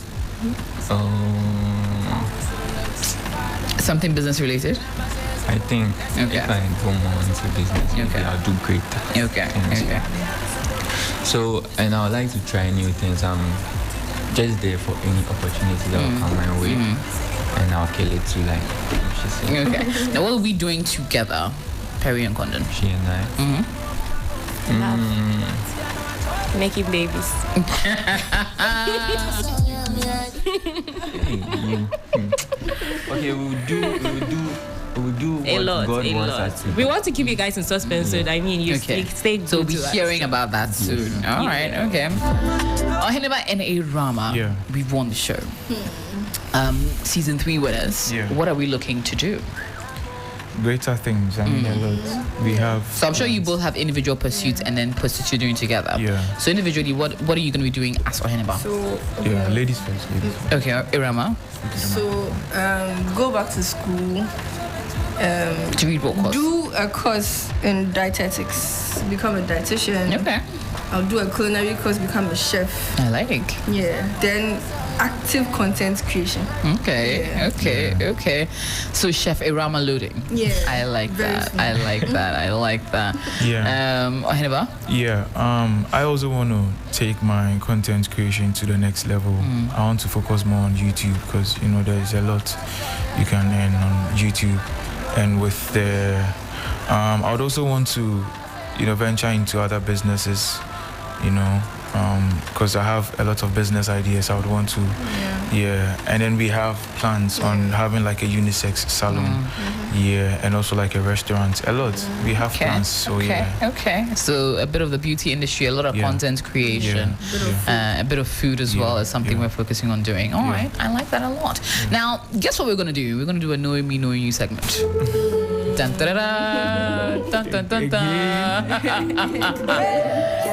Something business related? I think Okay. if I go more into business, maybe I'll do great. Okay. So, and I would like to try new things. I'm just there for any opportunity that will come my way, and I'll kill it to like she said. Okay. Now, what are we doing together, Perry and Kondon? She and I. Making babies. Okay, we'll do A what lot. God wants us to do. We want to keep you guys in suspense, so I mean, you stay So we'll good be to us. hearing about that soon. All right, okay. Oheneba and Ewurama, Yeah. we've won the show. Season 3 winners. Yeah. What are we looking to do? Greater things. I mean, a lot. We have. So I'm sure you both have individual pursuits and then pursuits you're doing together. Yeah. So individually, what are you going to be doing as Oheneba? So, Yeah, ladies first. Okay, Ewurama. so go back to school. To read what course? Do a course in dietetics. Become a dietitian. Okay. I'll do a culinary course, become a chef. I like. Yeah. Then active content creation. Okay. Yeah. Okay. So Chef Ewurama loading. Yeah. I like Very that. fun. I like that. Yeah. Oheneba? Yeah. I also want to take my content creation to the next level. I want to focus more on YouTube because there's a lot you can earn on YouTube, and with the I would also want to venture into other businesses. Because I have a lot of business ideas I would want to. And then we have plans on having like a unisex salon. And also like a restaurant. A lot. We have plans. So Okay. So a bit of the beauty industry, a lot of content creation, a bit of food as well is something we're focusing on doing. All right, I like that a lot. Now, guess what we're gonna do? We're gonna do a knowing me, knowing you segment. Dun, da, da, da. Dun, dun, dun, dun.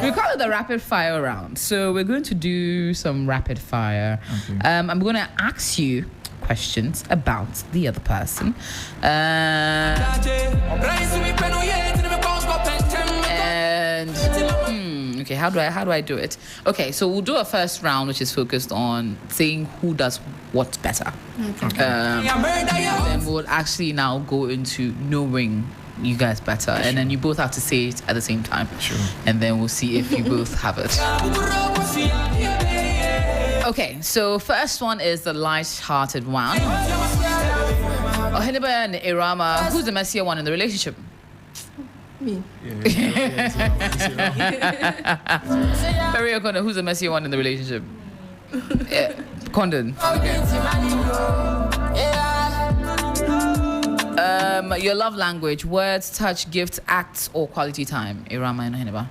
We call it the rapid fire round. So we're going to do some rapid fire. Okay. I'm going to ask you questions about the other person. Okay, how do I do it? Okay, so we'll do a first round which is focused on saying who does what better. Then we'll actually now go into knowing you guys better, and then you both have to say it at the same time. Sure. And then we'll see if you both have it. Okay, so first one is the light-hearted one. Oheneba and Ewurama, who's the messier one in the relationship? Me. Perry Kondon, who's the messier one in the relationship? Kondon. Your love language: words, touch, gifts, acts, or quality time. Ewurama and Oheneba.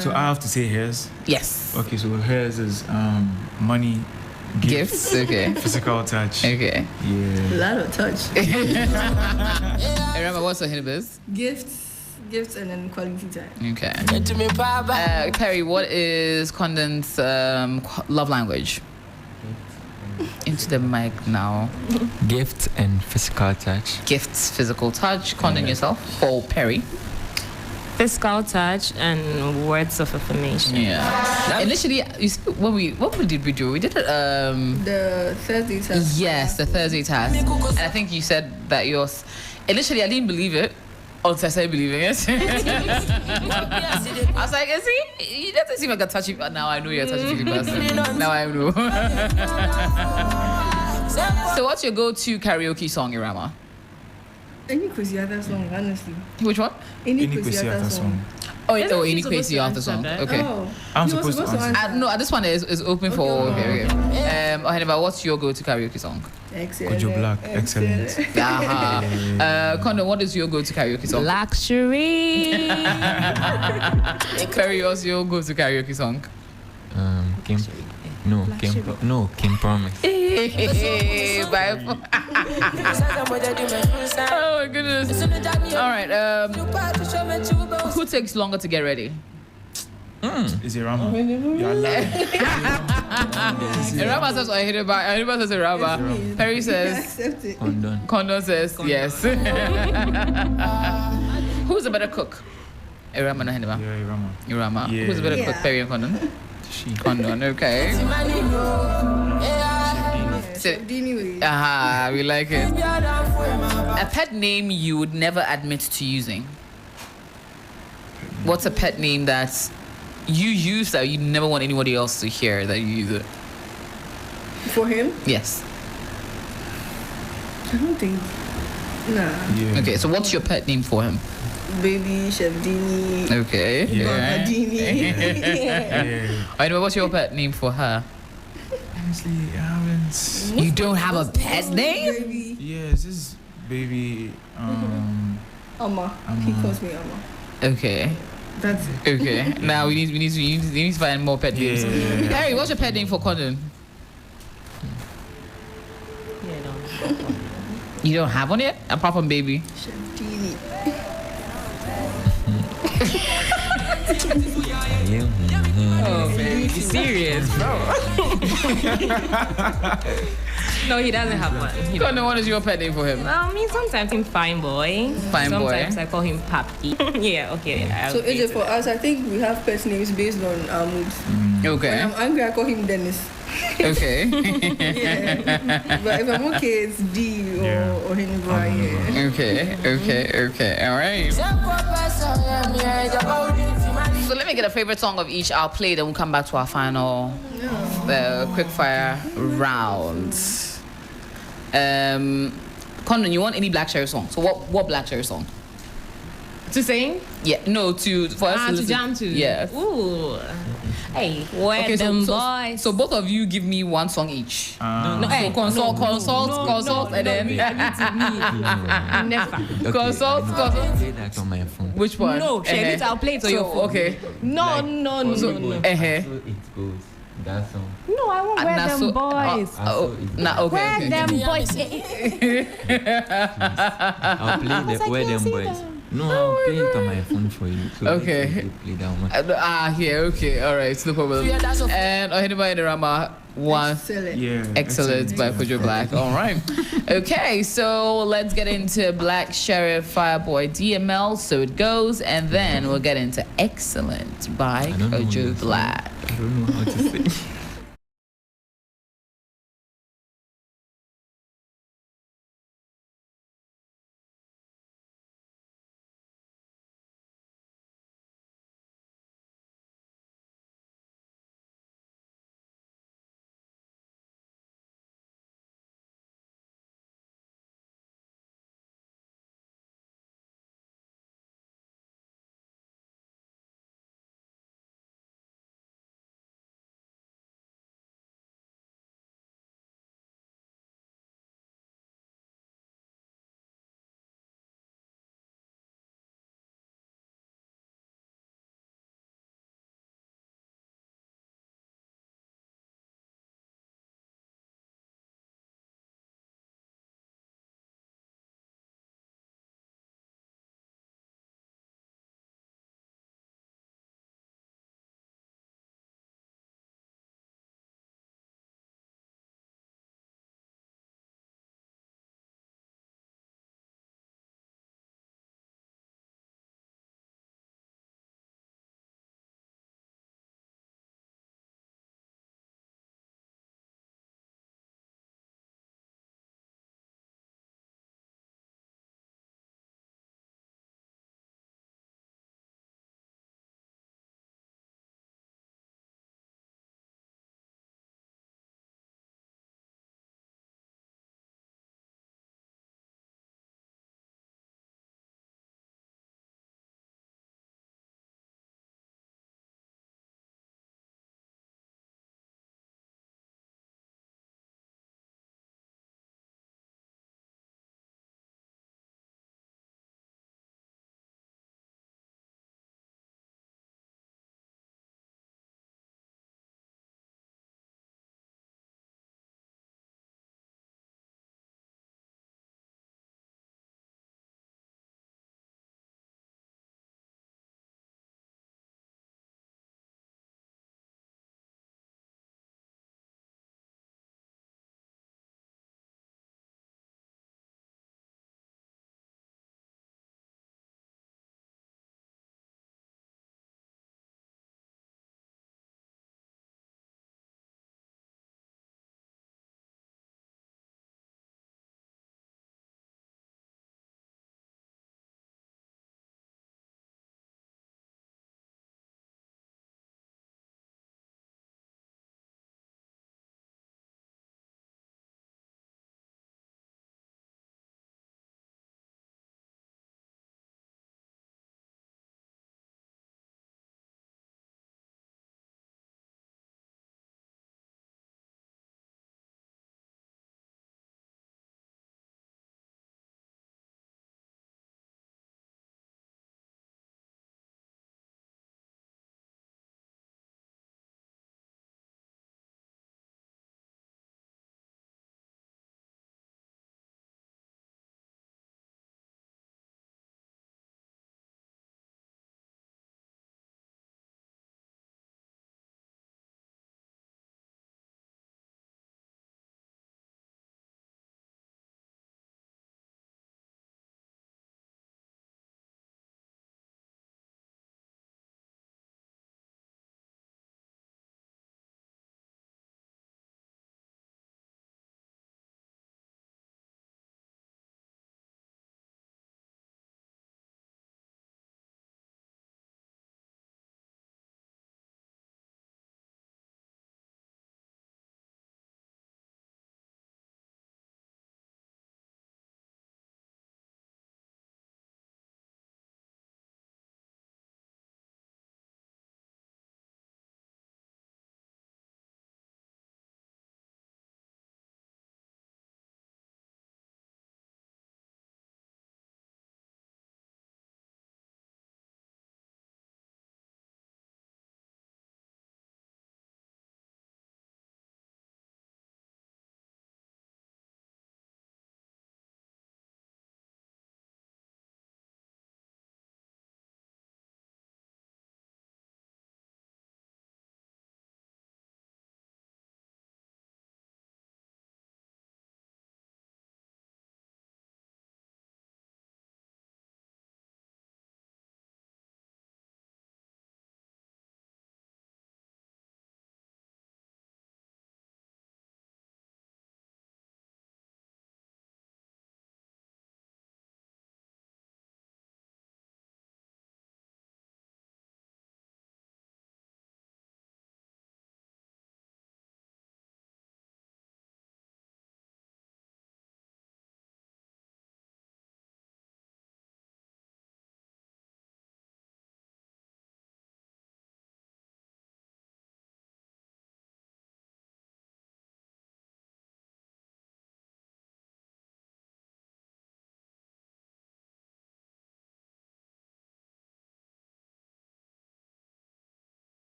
So I have to say hers. Yes. Okay, so hers is money, Gifts. Okay. physical touch. Okay. Yeah. A lot of touch. Ewurama, what's Oheneba's? Gifts, and then quality time. Okay. Perry, what is Kondon's love language? Into the mic now. Gift and physical touch. Gifts, physical touch. Kondon, yourself. For Perry. Physical touch and words of affirmation. Yeah. Initially, you see, what did we do? We did it. The Thursday task. Yes, the Thursday task. And I think you said that yours. Initially, I didn't believe it. Until I started believing it. I was like, he doesn't seem like a touchy. Now I know you're a touchy person. Now I know. So what's your go-to karaoke song, Ewurama? Any Kwesiata song, honestly. Which one? Any Kwesiata Kwesiata song. Any crazy after song. Okay. Oh, I'm you were supposed to answer. No, this one is open for. Okay. Oheneba, what's your go-to karaoke song? Excellent. Kojo Black, excellent. Kondon, what is your go-to karaoke song? Luxury. Perry, what's your go-to karaoke song? Kim Promise. Oh my goodness. All right. Who takes longer to get ready? Is it Rama? Ewurama says Oheneba says Ewurama. Perry says Accept it. Kondon says yes. Who's a better cook? Ewurama and Oheneba. Yeah, Rama. Ewurama. Yeah. Who's a better cook? Yeah. Perry and Kondon. Kondon. Okay. Anyway. We like it. A pet name you would never admit to using. What's a pet name that you use that you never want anybody else to hear that you use it? For him? Yes. I don't think. Nah. Yeah. Okay, so what's your pet name for him? Baby, Chef Dini. Okay. Yeah. Dini. Yeah. I know, what's your pet name for her? Honestly, I haven't. You don't have a pet name? Baby. Yes, this is baby. Amma. He calls me Amma. Okay. That's it. Okay. Now we need to find more pet names. Yeah. Harry, what's your pet name for Kondon? You don't have one yet? Apart from baby? Chef Dini. Oh man, you serious, bro? No, he doesn't have one. He Kondon, what is your pet name for him? Well, I mean, sometimes him fine boy. Fine boy. Sometimes I call him papi. Yeah, okay. So AJ, for us, I think we have pet names based on our moods. When Okay. I'm angry, I call him Dennis. Okay. Yeah. But if I'm okay, it's D or Yeah. Oheneba. Yeah. Okay. All right. So let me get a favorite song of each. I'll play, then we'll come back to our final quick fire round. Kondon, you want any Black Cherry song? So what Black Cherry song? To sing? Yeah, no, for us To listen- jam to? Yeah. Ooh. Hey, where Okay, them so boys? so both of you give me one song each. no, hey, Consult, and then never. consult. Play that on my phone. Which one? No, Sherry, I'll play it on your phone. Okay. No. So it goes. That song. No, I want where them boys. Okay. Them boys. I'll play the Where Them Boys. No, I'll play it on my phone for you. So Okay. you play that one. Here, okay, all right, no problem. And Oheneba Ewurama one. Excellent. Yeah. Excellent by Kojo Black. All right. Okay, so let's get into Black Sheriff Fireboy DML. So it goes, and then we'll get into Excellent by I don't know Kojo this Black. I don't know how to say.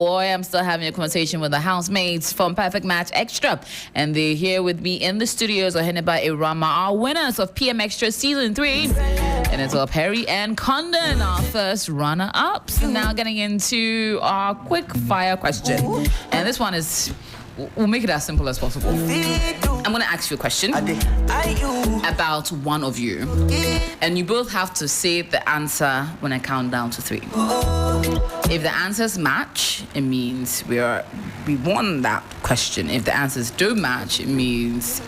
Boy, I'm still having a conversation with the housemates from Perfect Match Extra. And they're here with me in the studios, Oheneba, Ewurama, our winners of PM Extra Season 3. And it's up Harry and Kondon, our first runner-ups. Now getting into our quick fire question. And this one is, we'll make it as simple as possible. I'm going to ask you a question about one of you. And you both have to say the answer when I count down to 3. If the answers match, it means we won that question. If the answers don't match, it means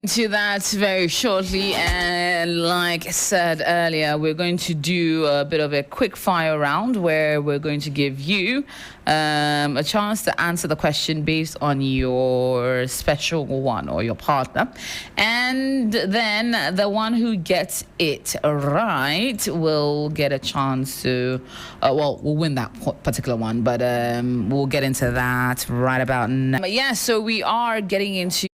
to that very shortly. And like I said earlier, we're going to do a bit of a quick fire round where we're going to give you a chance to answer the question based on your special one or your partner, and then the one who gets it right will get a chance to we'll win that particular one, but we'll get into that right about now. But yeah, so we are getting into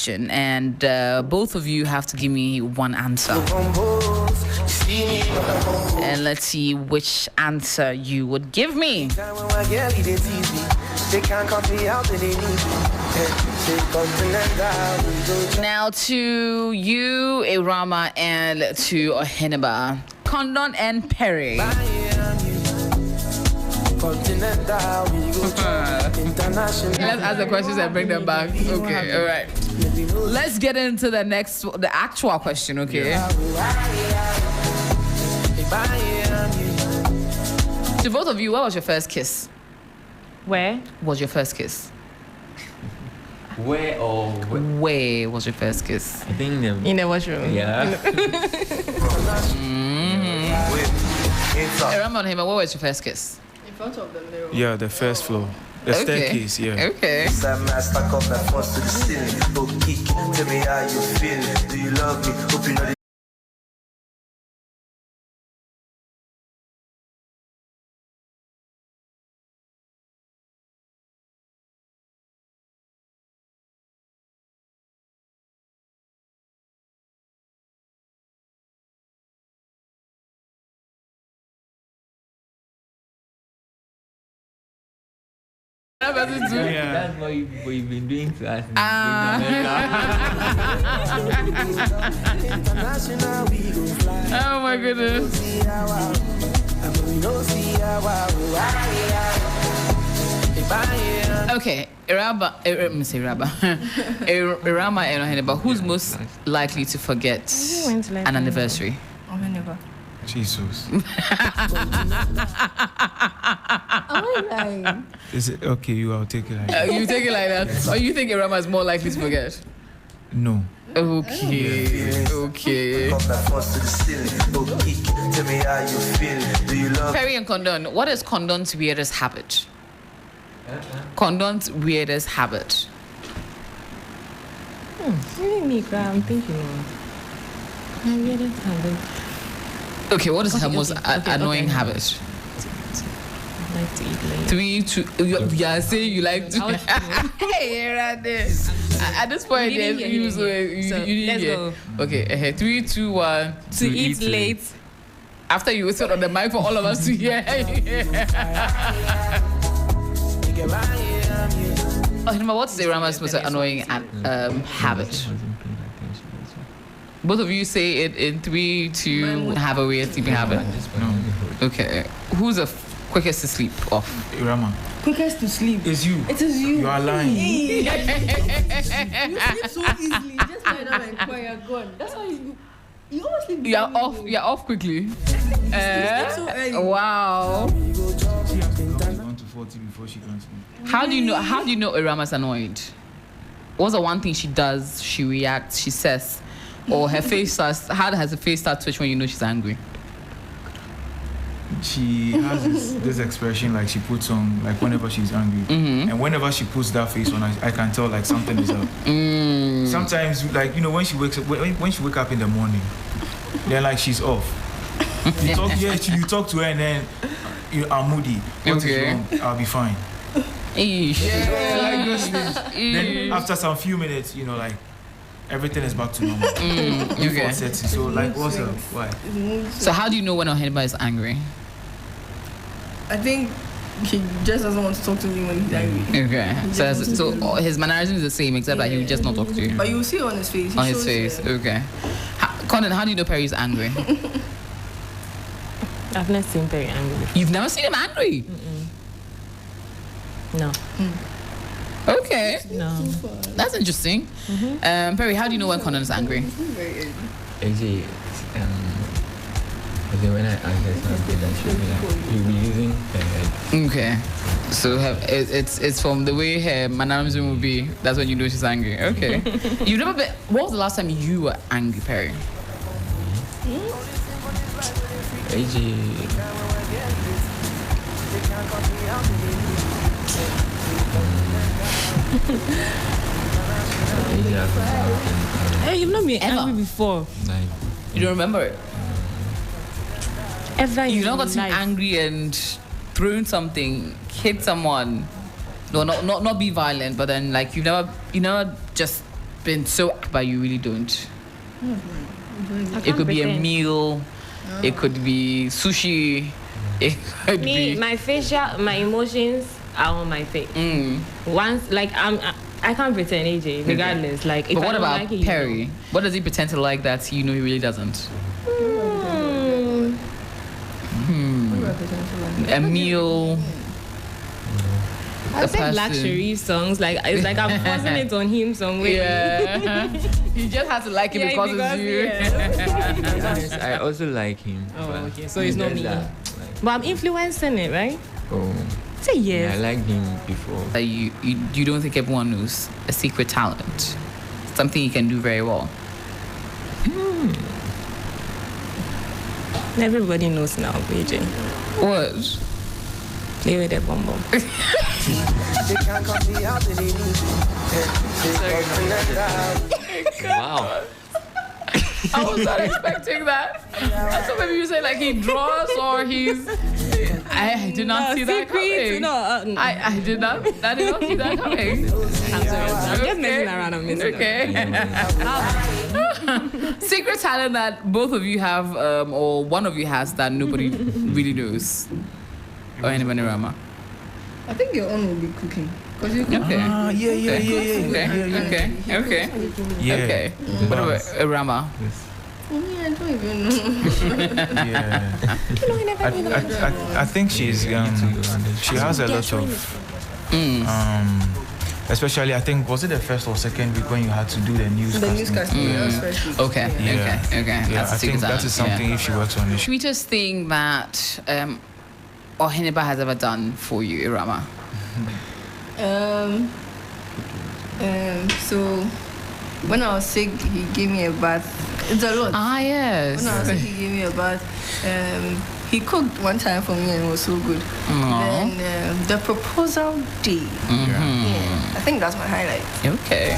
and both of you have to give me one answer, and let's see which answer you would give me. Now to you, Ewurama, and to Oheneba, Kondon and Perry. Let's ask the questions and bring them back. Okay, all right. Let's get into the actual question, okay? To both of you, what was your first kiss? Where? Was your first kiss? Where or Where was your first kiss? I think In the washroom. yeah. Ewurama and Oheneba, what was your first kiss? In front of the mirror. Yeah, the first floor. The staircase, yeah. Okay. Tell me how you feel. Do you love me? Hope you know Yeah. That's what you've been doing to us. Oh my goodness. Okay, Ewurama and Oheneba, who's most likely to forget an anniversary? Oheneba. Jesus. Am I lying? Is it okay? I'll take it like that. You take it like that, or you think Ewurama is more likely to forget? No. Okay. Tell me how you feel. Do you love Perry and Kondon, what is Kondon's weirdest habit? Kondon's weirdest habit. Really me, I'm thinking. My weirdest habit. Okay, what is her most annoying okay. habit? I like to eat late. 3, 2. You are saying you like to. Hey, you're right there. At this point, You didn't hear, you didn't let's hear. go. Okay, 3, 2, 1. To eat late. After you sit on the mic for all of us to hear. Oheneba, what's Ewurama's most annoying habit? Both of you say it in 3, 2. Have a weird sleeping habit. No. Okay, who's the quickest to sleep off? Ewurama. Quickest to sleep. It's you. It is you. You are lying. You sleep so easily. Just lie down and cry, you're gone. That's why you always sleep. You're off. You're off quickly. so early. Wow. She has to count 1 to 40 before she can sleep. How do you know Ewurama's annoyed? What's the one thing she does? She reacts. She says, or her face starts. How does her face start twitch when you know she's angry? she has this expression like she puts on like whenever she's angry, and whenever she puts that face on, I can tell like something is up. Sometimes like when she wakes up, when she wake up in the morning, then like she's off. You talk to her and then I'm moody. What is wrong? I'll be fine. Yeah, like those things. Then after some few minutes, like everything is back to normal. Okay. So like what's up? Why? So how do you know when Oheneba is angry? I think he just doesn't want to talk to me when he's angry. Okay. So his mannerism is the same except that he would just not talk to you. But you will see it on his face. On his face. Okay. Kondon, how do you know Perry is angry? I've never seen Perry angry. You've never seen him angry? No. Okay. No. That's interesting. Perry, how do you know when Kondon is angry? AJ, when I answer something, that should be like, you'll be using her head. Okay. So it's from the way her mannerism will be, that's when you know she's angry. Okay. You've never been, what was the last time you were angry, Perry? AJ. Hey, you've not been Ever? angry before. Like, You don't remember it? Ever in You've not your gotten life? angry and thrown something, hit someone. No, not be violent, but then like you never just been so angry, but you really don't. It could be a meal, it could be sushi, it could be My emotions are on my face. Once, like I can't pretend, AJ, regardless. Like, if But what I don't about like it, Perry? What does he pretend to like that he really doesn't? A meal. I think luxury songs. Like it's like I'm forcing it on him some way. Yeah. You just have to like him because it's you. Yes, I also like him. Oh, but okay. So it's not me. like, But I'm influencing it, right? oh, Say yeah, I yes. liked him before. That you don't think everyone knows a secret talent, something you can do very well. Everybody knows now, AJ. What? Play with the bomb bomb. Wow. I was not expecting that. I thought maybe you say like he draws or he's. I did not see that coming. No, I did not see that coming. I'm just messing around. I'm messing Okay. Secret talent that both of you have, or one of you has that nobody really knows. Or anybody, Ewurama? I think your own will be cooking. Because you cook. Okay. Okay. Okay. What about Ewurama? I don't even know. Yeah. I think she has a lot of especially I think was it the first or second week when you had to do the news The newscasting. That was first week. Okay. Yeah, That's I think that is something if she works on it. Sweetest thing that Oheneba has ever done for you, Ewurama? So when I was sick, he gave me a bath. It's a lot. Ah, yes. When I was sick, he gave me a bath. He cooked one time for me and it was so good. Aww. Then the proposal day. Yeah, I think that's my highlight. Okay.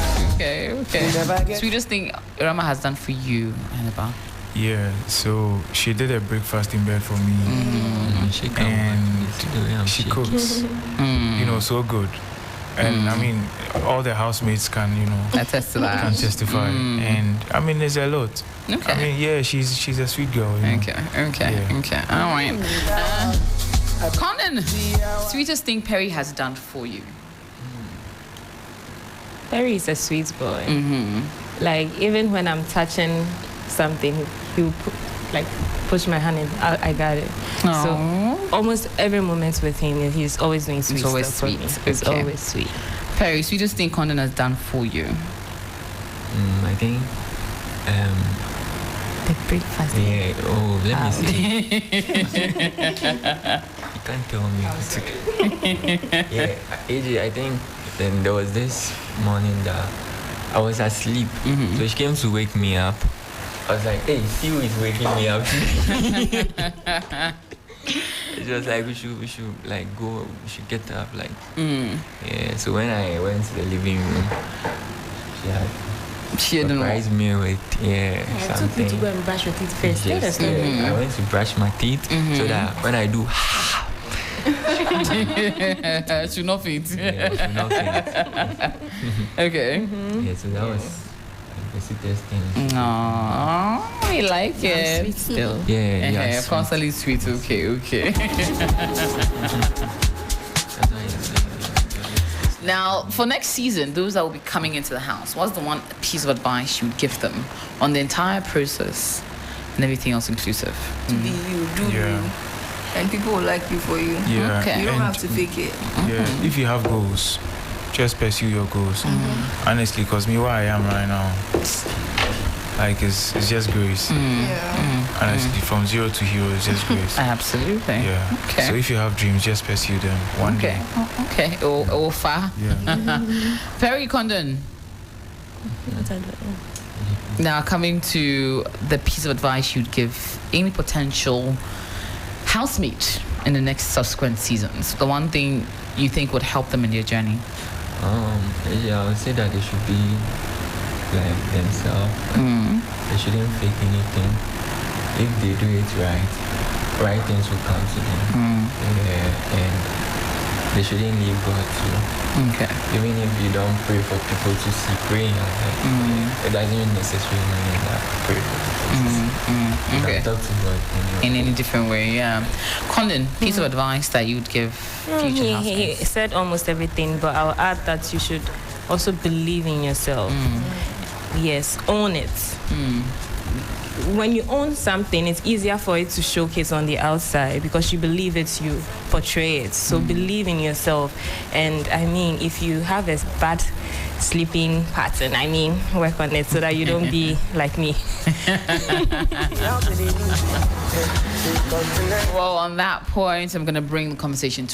Sweetest thing Ewurama has done for you, Oheneba? Yeah, so she did a breakfast in bed for me, and she cooks, so good. And I mean, all the housemates can, Attest to that. can testify. And I mean, there's a lot. Okay. I mean, yeah, she's a sweet girl. Okay. All right. Kondon, sweetest thing Perry has done for you? Perry is a sweet boy. Like, even when I'm touching something, he'll push my hand in. I got it. Aww. So almost every moment with him, he's always doing sweet It's always stuff sweet. for me. It's Okay. always sweet. Perry, sweetest thing Kondon has done for you? I think The breakfast. yeah. Oh, let me see. You can't tell me. Yeah, AJ, I think then there was this morning that I was asleep, so she came to wake me up. I was like, hey, see who is waking me up? She was like, we should like go, we should get up, like. Yeah. So when I went to the living room, she had surprised me with I took you to go and brush your teeth first. Yes, I went to brush my teeth so that when I do, should not fit. should not fit. Okay. Yeah, so that was the sweetest thing. Aww, I like it. Sweet still. Yeah, constantly sweet. Okay. Now, for next season, those that will be coming into the house, what's the one piece of advice you would give them on the entire process and everything else inclusive? To be you, do you. And people will like you for you. Yeah. Okay. You don't have to fake it. Yeah. If you have goals, just pursue your goals. Honestly, because me, where I am right now, like it's just grace. Honestly, from zero to hero, it's just grace. Absolutely. Yeah. Okay. So if you have dreams, just pursue them one day. Okay. Or far. Yeah. Perry Kondon. Now, coming to the piece of advice you'd give any potential housemate in the next subsequent seasons, the one thing you think would help them in their journey? Yeah, I would say that they should be like themselves. They shouldn't fake anything. If they do it right things will come to them. And they shouldn't leave God too. Okay. Even if you don't pray for people to see, pray in your head. It doesn't necessarily mean that pray for people to see. You Okay. can talk to God In any different way, yeah. Kondon, piece of advice that you would give future He housemates? said almost everything, but I'll add that you should also believe in yourself. Yes, own it. When you own something, it's easier for it to showcase on the outside because you believe it, you portray it. So believe in yourself. And I mean, if you have a bad sleeping pattern, I mean, work on it so that you don't be like me. Well, on that point, I'm going to bring the conversation to